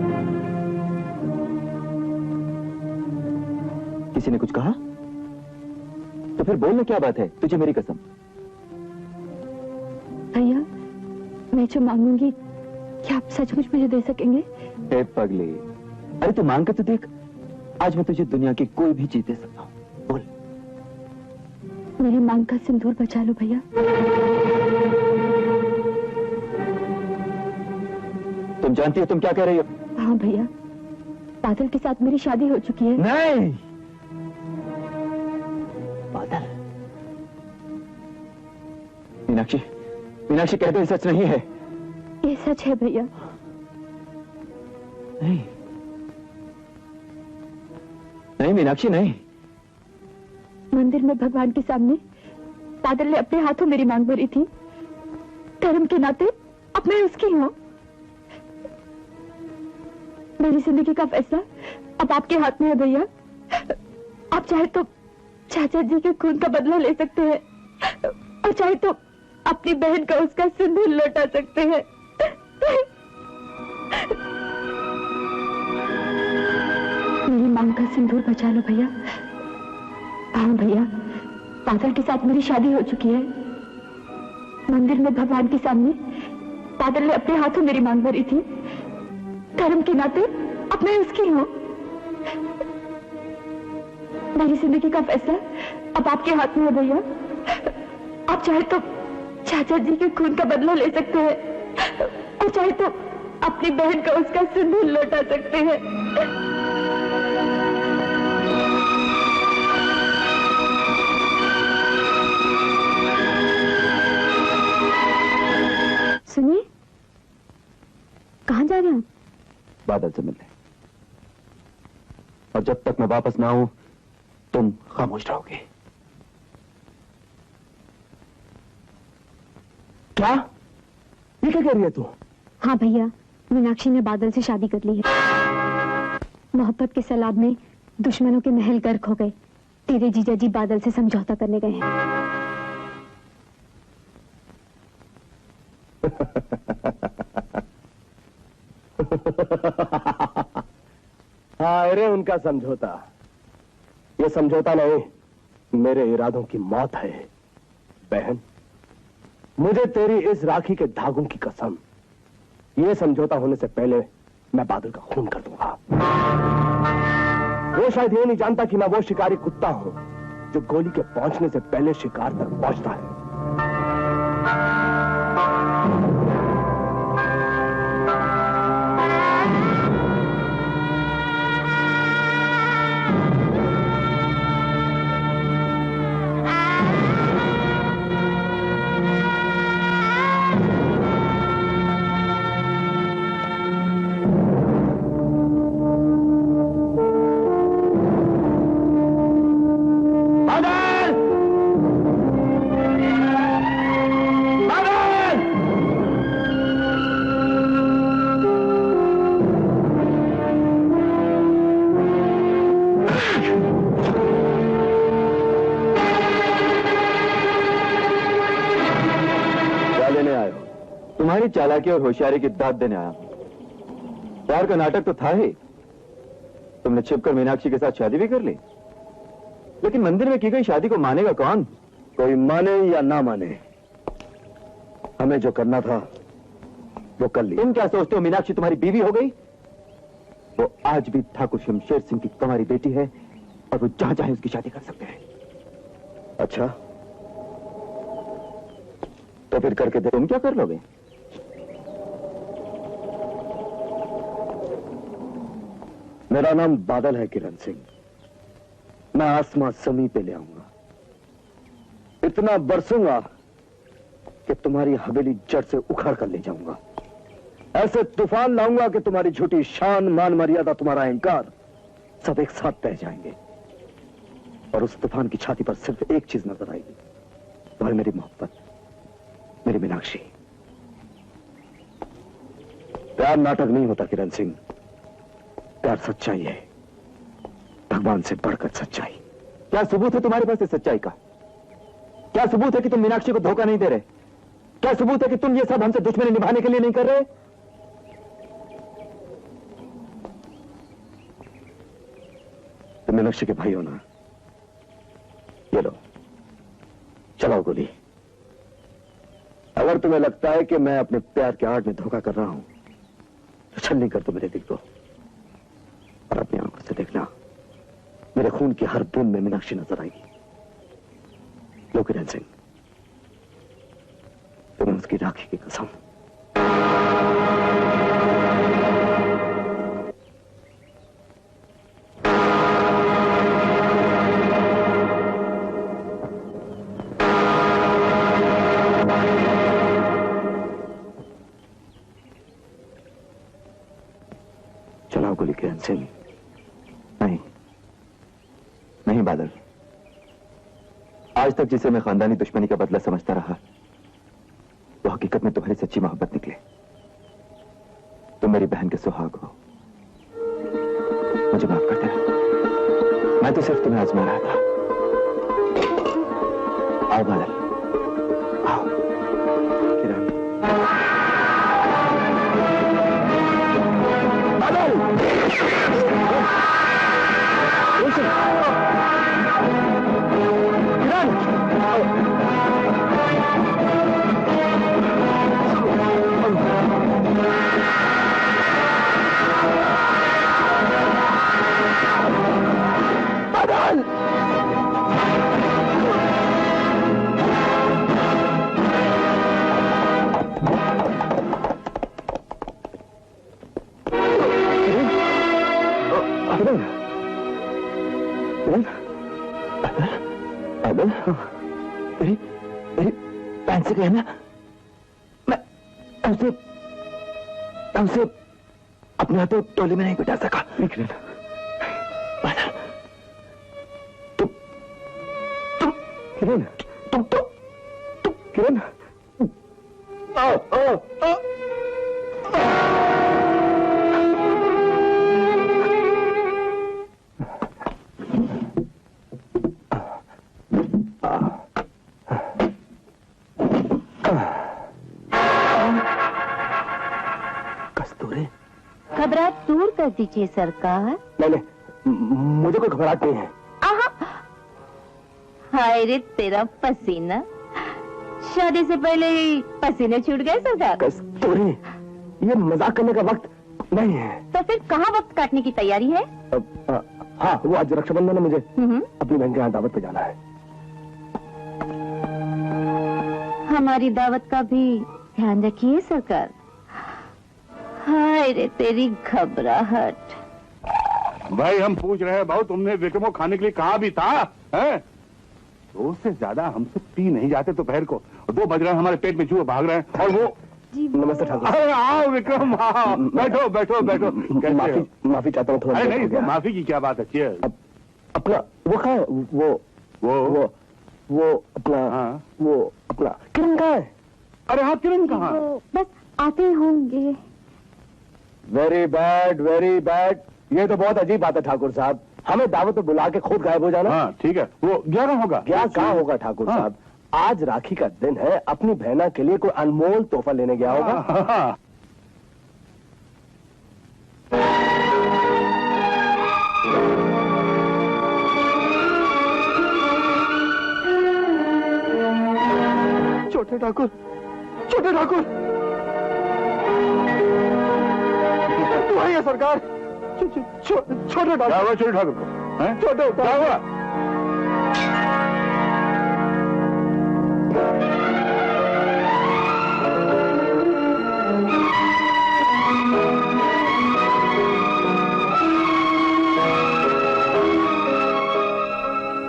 C: किसी ने कुछ कहा? तो फिर बोलना क्या बात है, तुझे मेरी कसम।
H: भैया, मैं जो मांगूंगी क्या आप सचमुच मुझे दे सकेंगे?
C: ए पगली, अरे तू मांग कर तो देख, आज मैं तुझे दुनिया की कोई भी चीज दे सकता हूं। बोल।
H: मेरी मांग का सिंदूर बचा लो भैया।
C: तुम जानती हो तुम क्या कह रही हो?
H: हाँ भैया, बादल के साथ मेरी शादी हो चुकी है।
B: नहीं, बादल।
C: मीनाक्षी, मीनाक्षी कहते हैं सच नहीं है।
H: ये सच है भैया।
C: नहीं नहीं मीनाक्षी, नहीं।
H: मंदिर में भगवान के सामने बादल ने अपने हाथों मेरी मांग भरी थी। धर्म के नाते अब मैं उसकी हूँ। मेरी जिंदगी का फैसला अब आपके हाथ में है भैया। आप चाहे तो चाचा जी के खून का बदला ले सकते हैं और चाहे तो अपनी बहन का उसका सिंदूर लौटा सकते हैं। मेरी मांग का सिंदूर बचा लो भैया। हाँ भैया, बादल के साथ मेरी शादी हो चुकी है। मंदिर में भगवान के सामने बादल ने अपने हाथों मेरी मांग भरी थी। धर्म के नाते अब मैं उसकी हूँ। मेरी जिंदगी का फैसला अब आपके हाथ में है भैया। आप चाहे तो चाचा जी के खून का बदला ले सकते हैं और चाहे तो अपनी बहन का उसका सिंदूर लौटा सकते हैं। सुनिए, कहाँ जा रहे हैं?
C: बादल से मिलने। और जब तक मैं वापस ना आऊं तुम खामोश रहोगे।
B: क्या? ये क्या कह रही है तू?
H: हाँ भैया, मीनाक्षी ने बादल से शादी कर ली है। मोहब्बत के सैलाब में दुश्मनों के महल गर्क हो गए। तेरे जीजा जी बादल से समझौता करने गए हैं।
B: हाँ, अरे उनका समझौता। ये समझौता नहीं, मेरे इरादों की मौत है। बहन, मुझे तेरी इस राखी के धागों की कसम, ये समझौता होने से पहले मैं बादल का खून कर दूंगा। वो शायद ये नहीं जानता कि मैं वो शिकारी कुत्ता हूं जो गोली के पहुंचने से पहले शिकार तक पहुंचता है।
C: तुम्हारी चालाकी और होशियारी की दाद देने आया हूं। प्यार का नाटक तो था ही। तुमने छिपकर मीनाक्षी के साथ शादी भी कर ली, लेकिन मंदिर में की गई शादी को मानेगा कौन?
B: कोई माने या ना माने, हमें जो करना था वो कर लिया।
C: तुम क्या सोचते हो मीनाक्षी तुम्हारी बीवी हो गई? वो आज भी ठाकुर शमशेर सिंह की कुंवारी बेटी है और वो जहां चाहे उसकी शादी कर सकते हैं।
B: अच्छा, तो फिर करके दे।
C: तुम क्या कर लोगे?
B: मेरा नाम बादल है किरण सिंह। मैं आसमां जमीन पे ले आऊंगा, इतना बरसूंगा कि तुम्हारी हवेली जड़ से उखाड़ कर ले जाऊंगा। ऐसे तूफान लाऊंगा कि तुम्हारी झूठी शान, मान मर्यादा, तुम्हारा अहंकार सब एक साथ बह जाएंगे। और उस तूफान की छाती पर सिर्फ एक चीज नजर आएगी, तो है मेरी मोहब्बत, मेरी मीनाक्षी। प्यार नाटक नहीं होता किरण सिंह, प्यार सच्चाई है, भगवान से बढ़कर सच्चाई।
C: क्या सबूत है तुम्हारे पास इस सच्चाई का? क्या सबूत है कि तुम मीनाक्षी को धोखा नहीं दे रहे? क्या सबूत है कि तुम ये सब हमसे दुश्मनी निभाने के लिए नहीं कर रहे?
B: तुम मीनाक्षी के भाई हो ना? ये लो, चलाओ गोली। अगर तुम्हें लगता है कि मैं अपने प्यार के आड़ में धोखा कर रहा हूं तो छलनी कर दो मेरे दिल को, और अपनी आंखों से देखना, मेरे खून की हर बूंद में मीनाक्षी नजर आएगी। लो किरण सिंह, तुम्हें उसकी राखी की कसम।
C: नहीं नहीं बादल, आज तक जिसे मैं खानदानी दुश्मनी का बदला समझता रहा वो हकीकत में तुम्हारी सच्ची मोहब्बत निकले। तुम मेरी बहन के सुहाग हो, मुझे माफ कर देना, मैं तो सिर्फ तुम्हें आजमा रहा था। आओ बादल, आओ। किरण, बादल, मेरी पैंट से गया ना, मैं उसे अपने हाथों टोली में नहीं बिठा सका। किरण, तुम किरण,
D: घबराहट दूर कर दीजिए सरकार।
B: नहीं, मुझे कोई घबराहट नहीं है।
D: हाय रे तेरा पसीना, शादी से पहले ही पसीने छूट गए सरकार।
B: कस्तूरी, ये मजाक करने का वक्त नहीं है।
D: तो फिर कहाँ वक्त काटने की तैयारी है?
B: हाँ, वो आज रक्षाबंधन है, मुझे अपनी बहन के यहाँ दावत पे जाना है।
D: हमारी दावत का भी ध्यान रखिए सरकार। हाय रे तेरी घबराहट।
E: भाई हम पूछ रहे हैं भाऊ, तुमने विक्रम को खाने के लिए कहा भी था? है? तो उससे ज्यादा हमसे पी नहीं जाते दोपहर को, 2 बज रहे हैं, हमारे पेट में चूहे भाग रहे हैं। और वो
B: नमस्ते ठाकुर।
E: अरे आओ विक्रम, आओ, बैठो बैठो बैठो।
B: माफी चाहता हूँ थोड़ा।
E: अरे नहीं, इसमें माफी की क्या बात है।
B: अपना वो कहाँ है? वो अपना किरण कहाँ है?
E: अरे हाँ, किरण कहाँ?
D: बस आते होंगे।
B: Very bad, very bad. ये तो बहुत अजीब बात है ठाकुर साहब, हमें दावत पे बुला के खुद गायब हो जाना।
E: हाँ ठीक है, वो 11 होगा।
B: क्या कहाँ होगा ठाकुर साहब? आज राखी का दिन है, अपनी बहना के लिए कोई अनमोल तोहफा लेने गया होगा। छोटे ठाकुर, छोटे ठाकुर, तू है सरकार। छोटे ठाकुर,
E: छोटे ठाकुर को
B: छोटे
E: क्या हुआ?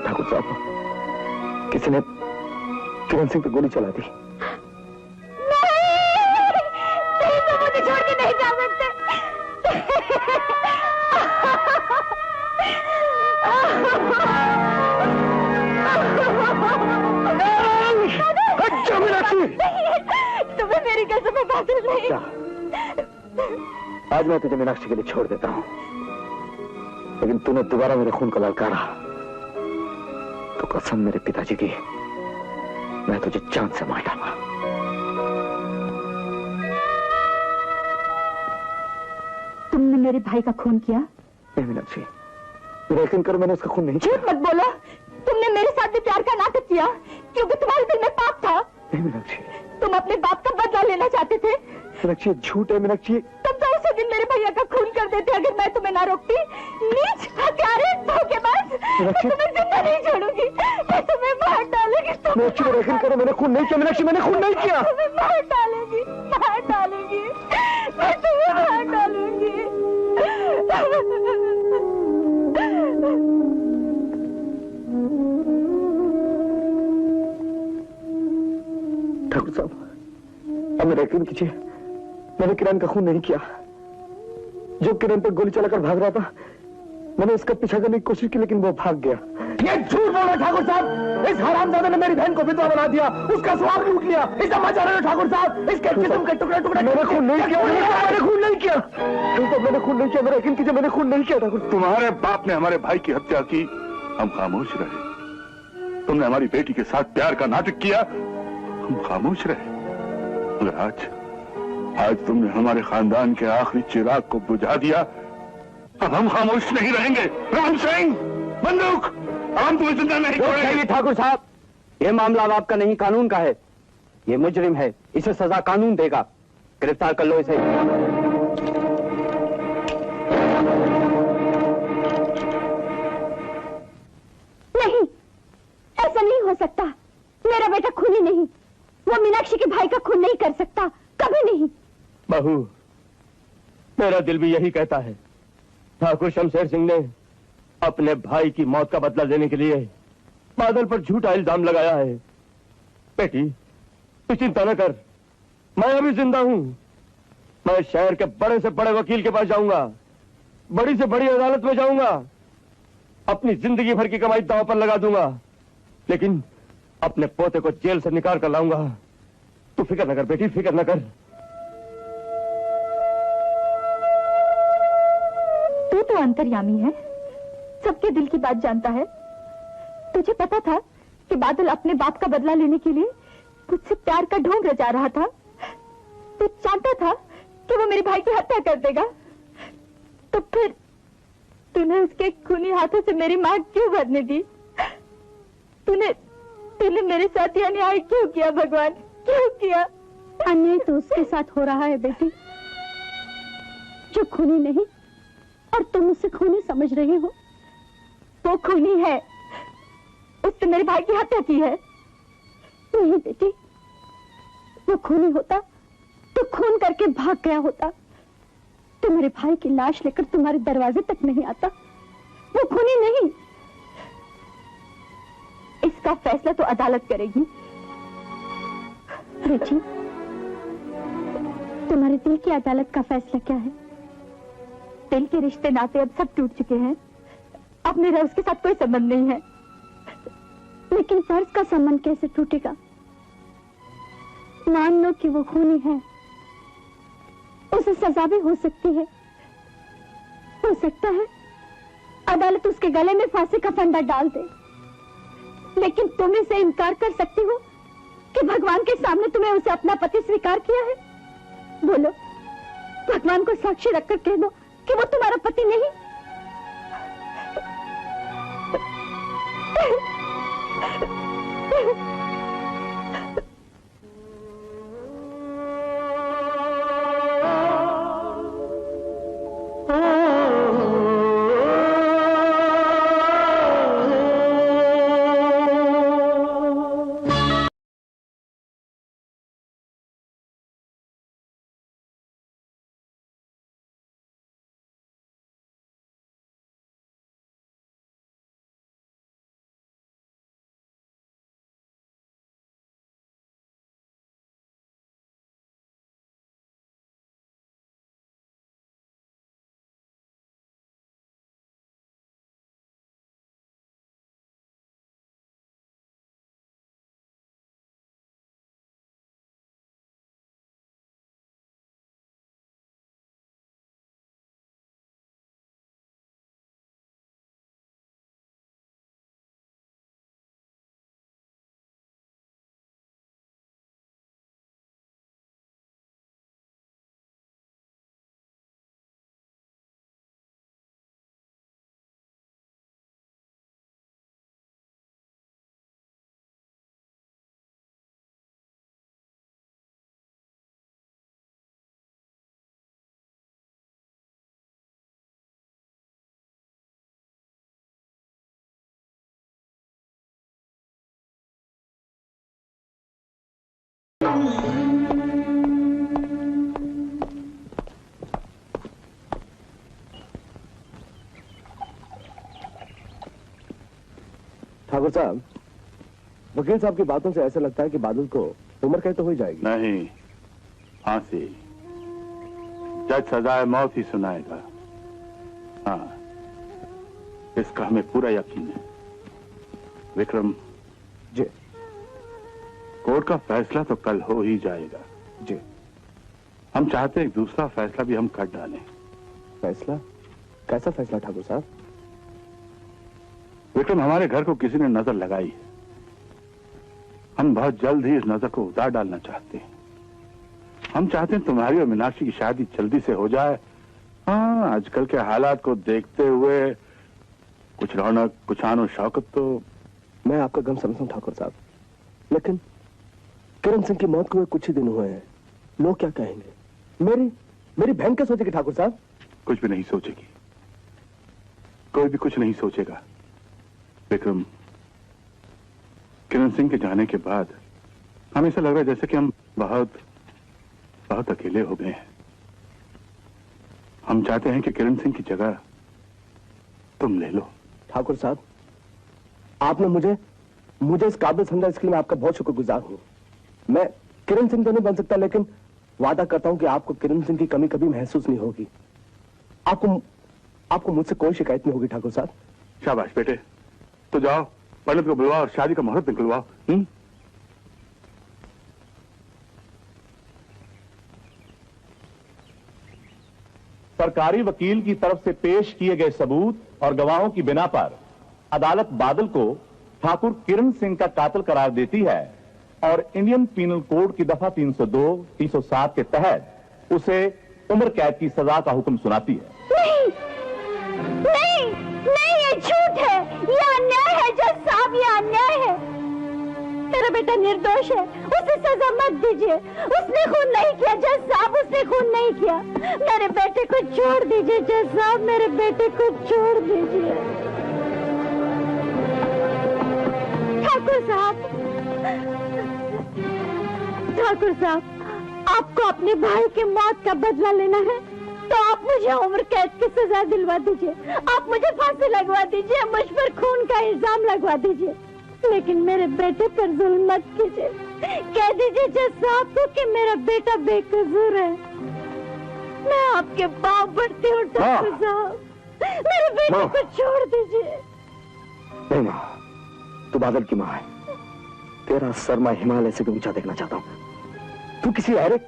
B: ठाकुर साहब, किसी ने किरण सिंह पे गोली चला दी।
D: नहीं, तो मुझे छोड़ के नहीं जा सकते। तुम्हें मेरी कसम में बादल नहीं।
B: आज मैं तुझे मीनाक्षी के लिए छोड़ देता हूँ, लेकिन तूने दोबारा मेरे खून को ललकारा तो कसम मेरे पिताजी की, मैं तुझे जान से मार डालूंगा।
H: तुमने मेरे भाई का खून किया?
B: नहीं मीनाक्षी, यकीन करो मैंने उसका खून नहीं किया।
H: झूठ मत बोलो, तुमने मेरे साथ भी प्यार का नाटक किया क्योंकि तुम्हारे दिल में पाप था।
B: नहीं मीनाक्षी,
H: तुम अपने बाप का बदला लेना चाहते थे।
B: मीनाक्षी झूठ है मीनाक्षी।
H: तुम तो उसी दिन मेरे भैया का खून कर देते अगर मैं तुम्हें ना रोकती। नीच, हत्यारे, धोखेबाज, मैं तुम्हें जिंदा नहीं छोड़ूंगी, मैं तुम्हें मार डालूंगी।
B: मीनाक्षी यकीन करो मैंने खून नहीं किया। मीनाक्षी मैंने खून नहीं किया।
H: तुम्हें मार डालूंगी, मार डालूंगी, मैं तुम्हें मार डालूंगी।
B: ठाकुर साहब, अब मेरा यकीन कीजिए, मैंने किरण का खून नहीं किया। जो किरण पर गोली चलाकर भाग रहा था मैंने इसका पीछा करने की कोशिश की लेकिन वो भाग गया। ये झूठ बोल रहे ठाकुर साहब, इस हरामजादे ने मेरी बहन को विधवा बना दिया, उसका स्वाद लूट लिया। इसे मचा रहे हो ठाकुर साहब, इसके जिस्म के टुकड़े टुकड़े। मैंने खून नहीं किया, मैंने खून नहीं किया, मैंने खून नहीं किया, मेरा यकीन कीजिए, मैंने खून नहीं किया ठाकुर।
E: तुम्हारे बाप ने हमारे भाई की हत्या की, हम खामोश रहे। तुमने हमारी बेटी के साथ प्यार का नाटक किया, हम खामोश रहे। मगर आज तुमने हमारे खानदान के आखिरी चिराग को बुझा दिया, अब हम खामोश नहीं रहेंगे। राम सिंह, बंदूक, हम तुम्हें जिंदा नहीं छोड़ेंगे।
G: ठाकुर साहब, ये मामला अब आपका नहीं, कानून का है। ये मुजरिम है, इसे सजा कानून देगा। गिरफ्तार कर लो इसे।
D: नहीं, ऐसा नहीं हो सकता। मेरा बेटा खूनी नहीं, वो मीनाक्षी के भाई का खून नहीं कर सकता, कभी नहीं।
A: बहू, मेरा दिल भी यही कहता है। ठाकुर शमशेर सिंह ने अपने भाई की मौत का बदला लेने के लिए बादल पर झूठा इल्जाम लगाया है। बेटी, तू चिंता न कर, मैं अभी जिंदा हूं। मैं शहर के बड़े से बड़े वकील के पास जाऊंगा, बड़ी से बड़ी अदालत में जाऊंगा, अपनी जिंदगी भर की कमाई दांव पर लगा दूंगा, लेकिन अपने पोते को जेल से निकाल कर लाऊंगा। तू फिक्र न कर बेटी, फिक्र न कर।
H: तू तो अंतर्यामी है, सबके दिल की बात जानता है। तुझे पता था कि बादल अपने बाप का बदला लेने के लिए मुझसे प्यार का ढोंग रचा रहा था। तू जानता था कि वो मेरे भाई की हत्या कर देगा, तो फिर तूने उसके खूनी हाथों से मेरी मां क्यों भरने दी? तूने मेरे साथ यह अन्याय क्यों किया भगवान, क्यों किया?
D: अन्याय तो उसके साथ हो रहा है बेटी, जो खूनी नहीं और तुम उसे खूनी समझ रही हो।
H: वो खूनी है, उसने मेरे भाई की हत्या की है।
D: नहीं बेटी, वो खूनी होता तो खून करके भाग गया होता, तो मेरे भाई की लाश लेकर तुम्हारे दरवाजे तक नहीं आता। वो खूनी नहीं।
H: इसका फैसला तो अदालत करेगी।
D: बेटी, तुम्हारे दिल की अदालत का फैसला क्या है?
H: दिल के रिश्ते नाते अब सब टूट चुके हैं, अब मेरा उसके साथ कोई संबंध नहीं है।
D: लेकिन फर्ज का संबंध कैसे टूटेगा? मान लो कि वो खूनी है, उसे सजा भी हो सकती है। हो सकता है अदालत उसके गले में फांसी का फंदा डाल दे, लेकिन तुम इसे इनकार कर सकती हो कि भगवान के सामने तुम्हें उसे अपना पति स्वीकार किया है? बोलो, भगवान को साक्षी रखकर कह दो कि वो तुम्हारा पति नहीं।
B: ठाकुर साहब, वकील साहब की बातों से ऐसा लगता है कि बादल को उम्र कैद तो हो जाएगी।
E: नहीं, फांसी। जज सजाए मौत ही सुनाएगा। हाँ, इसका हमें पूरा यकीन है। विक्रम
C: जी
E: कोर्ट का फैसला तो कल हो ही जाएगा।
C: जी।
E: हम चाहते हैं एक दूसरा फैसला भी हम कर डालें।
C: फैसला? कैसा फैसला ठाकुर साहब?
E: विक्रम, हमारे घर को किसी ने नजर लगाई है। हम बहुत जल्द ही इस नजर को उतार डालना चाहते हैं। हम चाहते हैं तुम्हारी और मीनाक्षी की शादी जल्दी से हो जाए। हाँ, आजकल के हालात को देखते हुए कुछ रौनक, कुछ आनो शौकत तो।
C: मैं आपका गम समझता हूं ठाकुर साहब, लेकिन किरण सिंह की मौत को कुछ ही दिन हुए हैं। लोग क्या कहेंगे? मेरी बहन क्या सोचेगी ठाकुर साहब?
E: कुछ भी नहीं सोचेगी, कोई भी कुछ नहीं सोचेगा। विक्रम, किरण सिंह के जाने के बाद हमें ऐसा लग रहा है जैसे कि हम बहुत बहुत अकेले हो गए हैं। हम चाहते हैं कि किरण सिंह की जगह तुम ले लो।
C: ठाकुर साहब, आपने मुझे इस काबिल समझा, इसके लिए मैं आपका बहुत शुक्रगुजार हूं। मैं किरण सिंह तो नहीं बन सकता, लेकिन वादा करता हूं कि आपको किरण सिंह की कमी कभी महसूस नहीं होगी। आपको मुझसे कोई शिकायत नहीं होगी ठाकुर साहब।
E: शाबाश बेटे, तो जाओ पंडित को बुलवाओ और शादी का मुहूर्त निकलवाओ।
J: सरकारी वकील की तरफ से पेश किए गए सबूत और गवाहों की बिना पर अदालत बादल को ठाकुर किरण सिंह का कातिल करार देती है और इंडियन पीनल कोड की दफा 302, 307 के तहत उसे उम्र कैद की सजा का हुक्म सुनाती है।
D: नहीं, ये झूठ है, ये अन्याय है जज साहब, ये अन्याय है। मेरा बेटा निर्दोष है, उसे सजा मत दीजिए। उसने खून नहीं किया जज साहब, उसने खून नहीं किया। मेरे बेटे को छोड़ दीजिए जज साहब, मेरे बेटे को छोड़ दीजिए। ठाकुर साहब, आपको अपने भाई की मौत का बदला लेना है तो आप मुझे उम्र कैद की सजा दिलवा दीजिए। आप मुझे फांसी लगवा दीजिए, मुझ पर खून का इल्जाम लगवा दीजिए, लेकिन मेरे बेटे पर जुल्म मत कीजिए। कह दीजिए जज साहब को कि मेरा बेटा बेकसूर है। मैं आपके पांव पड़ती हूँ ठाकुर साहब, मेरे बेटे को छोड़ दीजिए।
C: नहीं माँ, तू बादल की माँ है। तेरा सर मैं हिमालय से भी ऊंचा देखना चाहता हूँ। तू किसी और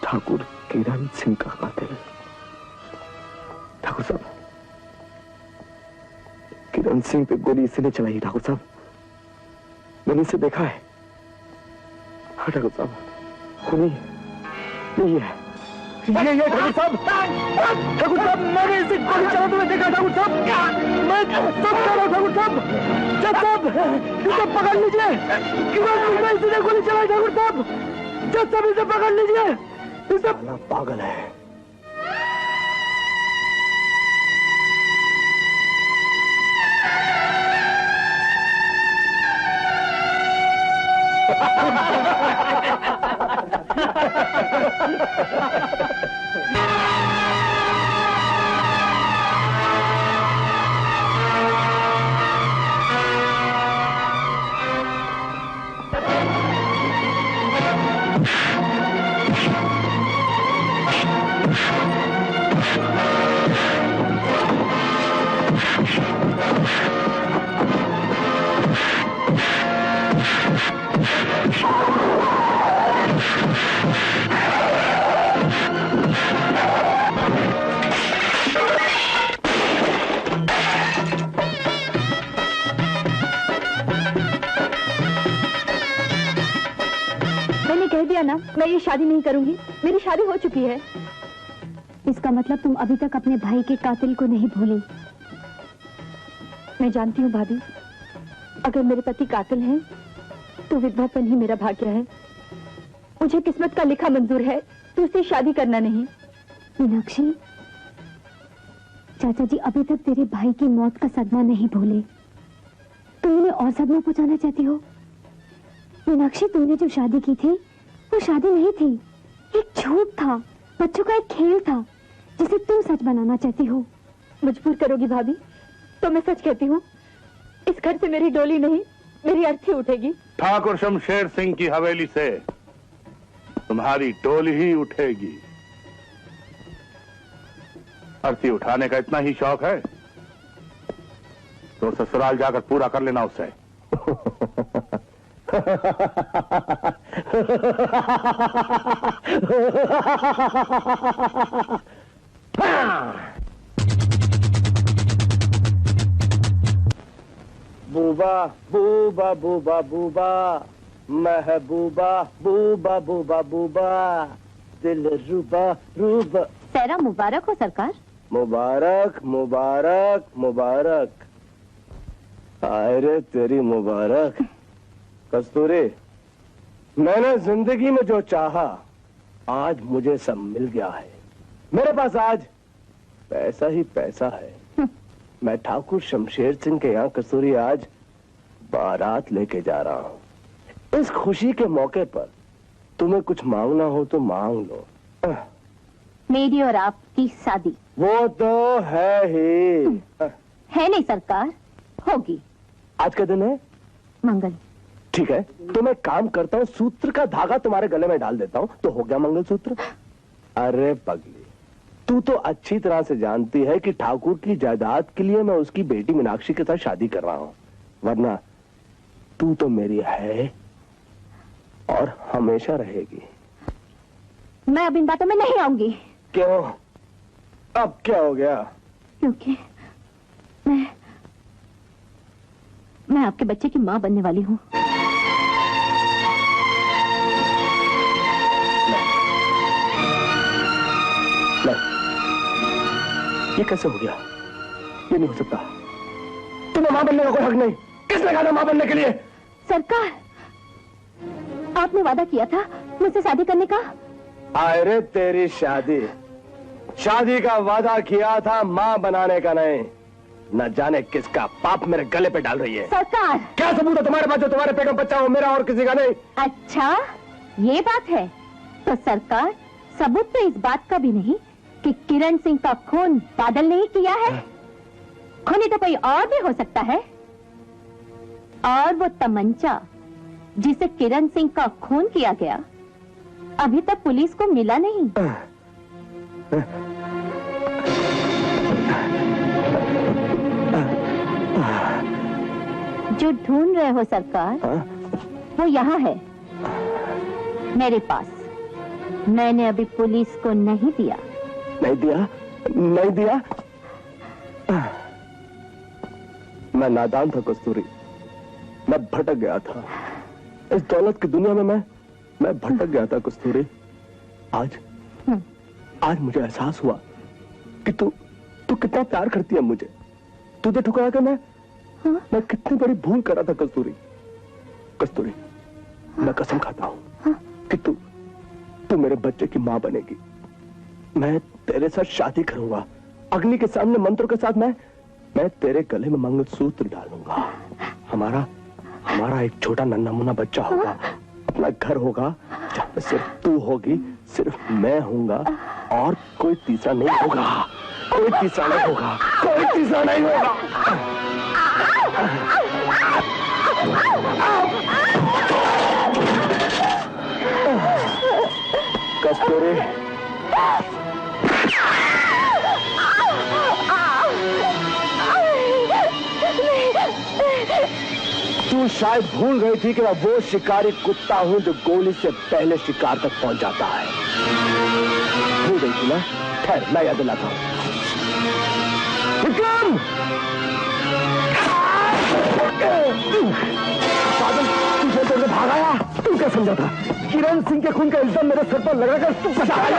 C: ठाकुर किरण सिंह का कातिल। ठाकुर साहब, किरण सिंह पे गोली इसलिए चलाई ठाकुर साहब, मैंने इसे देखा है। हाँ ठाकुर साहब, खूनी ये है, ये ठाकुर साहब। ठाकुर साहब, मैंने इसे गोली चलाते हुए देखा ठाकुर साहब। मैं सब कह रहा हूँ ठाकुर साहब। जज साहब, इसे पकड़ लीजिए। किरण सिंह ने इसे गोली चलाई ठाकुर साहब। जज साहब, इसे पकड़ लीजिए। इसे पागल है।
H: मैं ये शादी नहीं करूंगी, मेरी शादी हो चुकी है। इसका मतलब तुम अभी तक अपने भाई के कातिल को नहीं भूली। मैं जानती हूँ भाभी, अगर मेरे पति कातिल हैं, तो विधवापन ही मेरा भाग्य है। मुझे किस्मत का लिखा मंजूर है, तो उससे शादी करना नहीं। मीनाक्षी, चाचा जी अभी तक तेरे भाई की मौत का सदमा नहीं भूले। तुम उन्हें और सदमा पहुंचाना चाहती हो? मीनाक्षी, तूने जो शादी की थी वो शादी नहीं थी, एक झूठ था, बच्चों का एक खेल था जिसे तुम सच बनाना चाहती हो। मजबूर करोगी भाभी तो मैं सच कहती हूँ, इस
D: इस घर से मेरी डोली नहीं, मेरी अर्थी उठेगी।
E: ठाकुर शमशेर सिंह की हवेली से तुम्हारी डोली ही उठेगी। अर्थी उठाने का इतना ही शौक है तो ससुराल जाकर पूरा कर लेना उसे।
I: बूबा बूबा बूबा बूबा महबूबा बूबा बूबा बूबा दिल रूबा रूबा।
D: सेहरा मुबारक हो सरकार।
I: मुबारक मुबारक मुबारक। अरे तेरी मुबारक। कस्तूरी, मैंने जिंदगी में जो चाहा आज मुझे सब मिल गया है। मेरे पास आज पैसा ही पैसा है। मैं ठाकुर शमशेर सिंह के यहाँ कस्तूरी आज बारात लेके जा रहा हूँ। इस खुशी के मौके पर तुम्हें कुछ मांगना हो तो मांग लो।
D: मेरी और आपकी शादी।
I: वो तो है ही।
D: है नहीं सरकार, होगी।
I: आज का दिन है
D: मंगल।
I: ठीक है, तो मैं काम करता हूँ, सूत्र का धागा तुम्हारे गले में डाल देता हूँ तो हो गया मंगलसूत्र। अरे पगली, तू तो अच्छी तरह से जानती है कि ठाकुर की जायदाद के लिए मैं उसकी बेटी मीनाक्षी के साथ शादी कर रहा हूँ, वरना तू तो मेरी है और हमेशा रहेगी।
D: मैं अब इन बातों में नहीं आऊंगी।
I: क्यों? अब क्या हो गया?
D: क्योंकि मैं आपके बच्चे की मां बनने वाली हूँ।
I: ये कैसे हो गया? ये नहीं हो सकता। तुम्हें मां बनने का कोई हक नहीं। किसने कहा था मां बनने के लिए?
D: सरकार, आपने वादा किया था मुझसे शादी करने का।
I: अरे तेरी शादी, शादी का वादा किया था, मां बनाने का नहीं। न जाने किसका पाप मेरे गले पे डाल रही है।
D: सरकार,
I: क्या सबूत है तुम्हारे पास जो तुम्हारे पेट में बच्चा हो, मेरा और किसी का नहीं?
D: अच्छा, ये बात है तो सरकार, सबूत तो इस बात का भी नहीं कि किरण सिंह का खून बादल ने ही किया है। खूनी तो कोई और भी हो सकता है। और वो तमंचा जिसे किरण सिंह का खून किया गया अभी तक पुलिस को मिला नहीं। जो ढूंढ रहे हो सरकार, वो यहाँ है मेरे पास। मैंने अभी पुलिस को नहीं दिया।
I: नहीं दिया? नहीं दिया? मैं नादान था कस्तूरी, मैं भटक गया था इस दौलत की दुनिया में। मैं भटक गया था कस्तूरी। आज मुझे एहसास हुआ कि तू कितना प्यार करती है मुझे। तुझे ठुकरा के मैं कितनी बड़ी भूल कर रहा था कस्तूरी। कस्तूरी, मैं कसम खाता हूँ कि तू मेरे बच्चे की मां बनेगी। मैं तेरे साथ शादी करूंगा। अग्नि के सामने मंत्र के साथ मैं तेरे गले में मंगलसूत्र डालूंगा। हमारा एक छोटा नन्हा मुन्ना बच्चा होगा, अपना घर होगा जहाँ सिर्फ तू होगी, सिर्फ मैं हूंगा और कोई तीसरा नहीं होगा। कोई तीसरा नहीं होगा। कोई तीसरा नहीं होगा। कस्तूरी, तू शायद भूल गई थी कि मैं वो शिकारी कुत्ता हूं जो गोली से पहले शिकार तक पहुंच जाता है। भूल गई थी ना? खैर, मैं याद दिलाता हूं। विक्रम! पागल, तू जो तोड़ के भाग आया, तू क्या समझा था? किरण सिंह के खून का इल्जाम मेरे सर पर लगाकर तू बचा ले।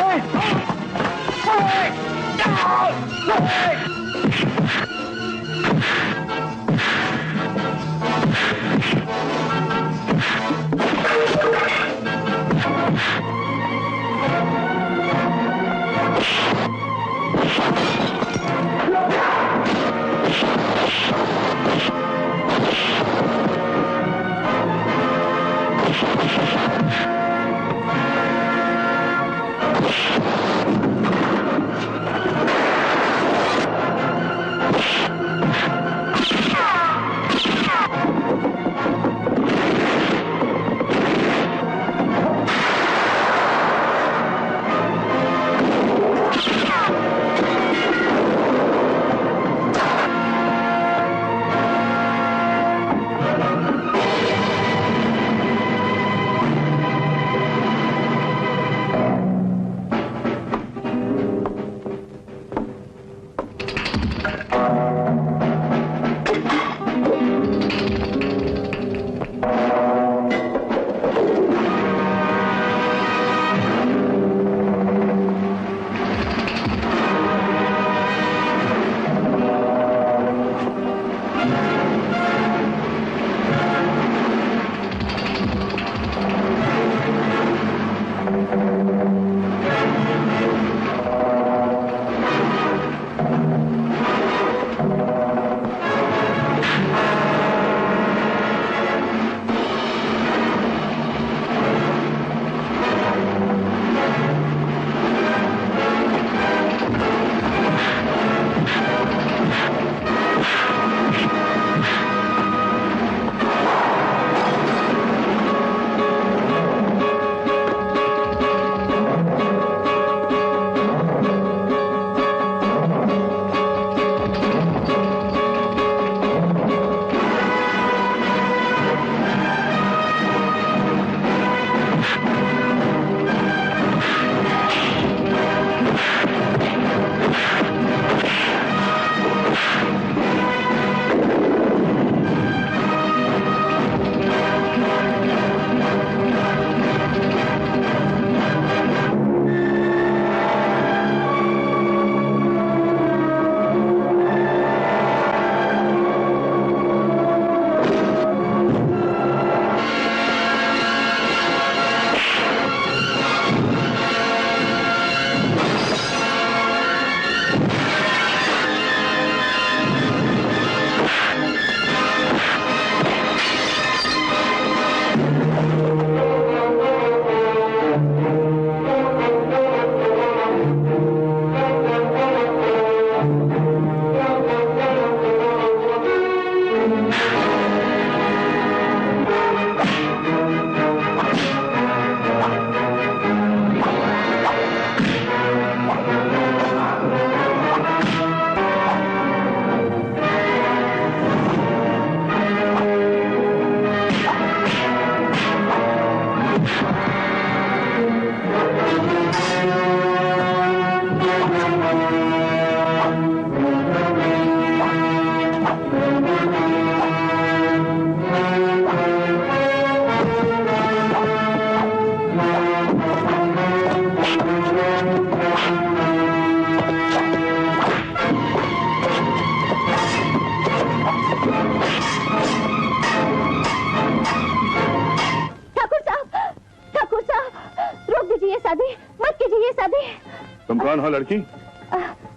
E: कौन हो लड़की?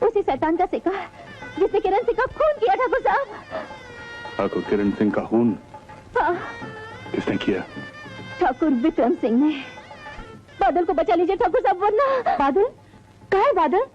D: उसी शैतान का सिक्का जिसने किरण सिंह का खून किया ठाकुर साहब।
E: ठाकुर किरण सिंह का खून?
D: हाँ।
E: किसने किया?
D: ठाकुर विक्रम सिंह ने। बादल को बचा लीजिए ठाकुर साहब, वरना। बादल? कहाँ है बादल?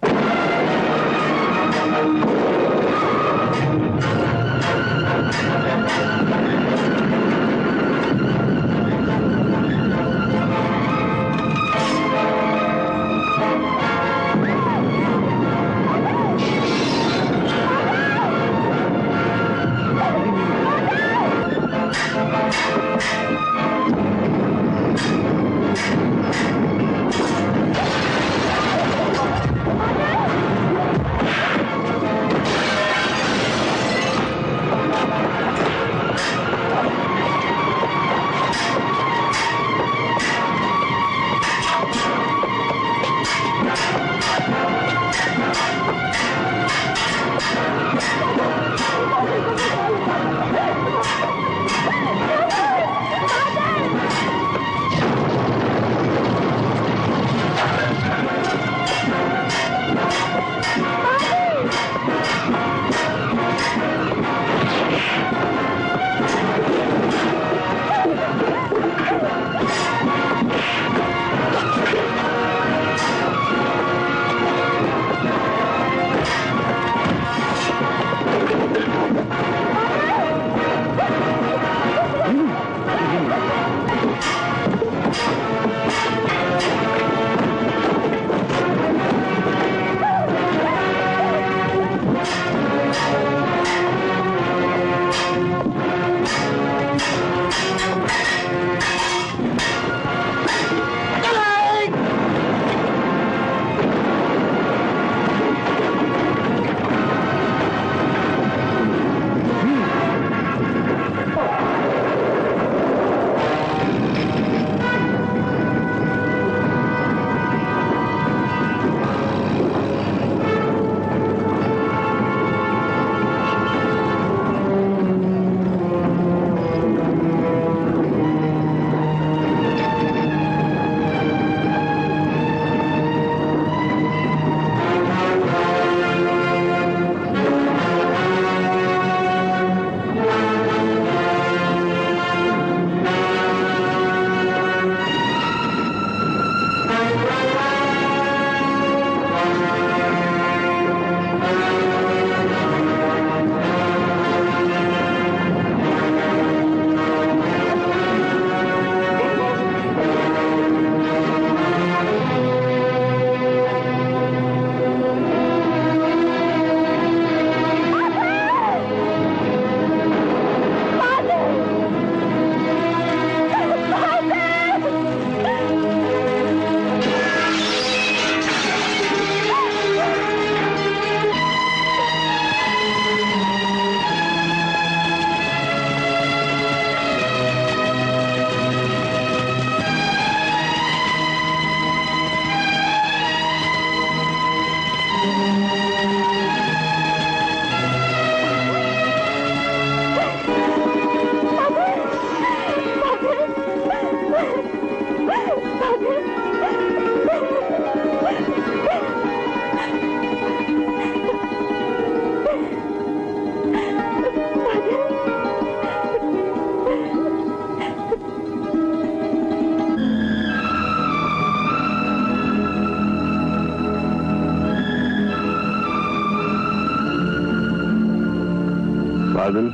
E: बादल,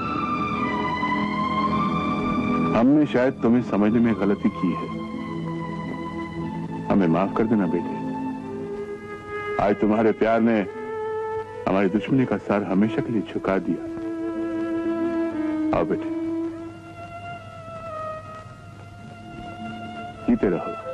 E: हमने शायद तुम्हें समझने में गलती की है। हमें माफ कर देना बेटे। आज तुम्हारे प्यार ने हमारी दुश्मनी का सर हमेशा के लिए झुका दिया। आओ बेटे, जीते रहो।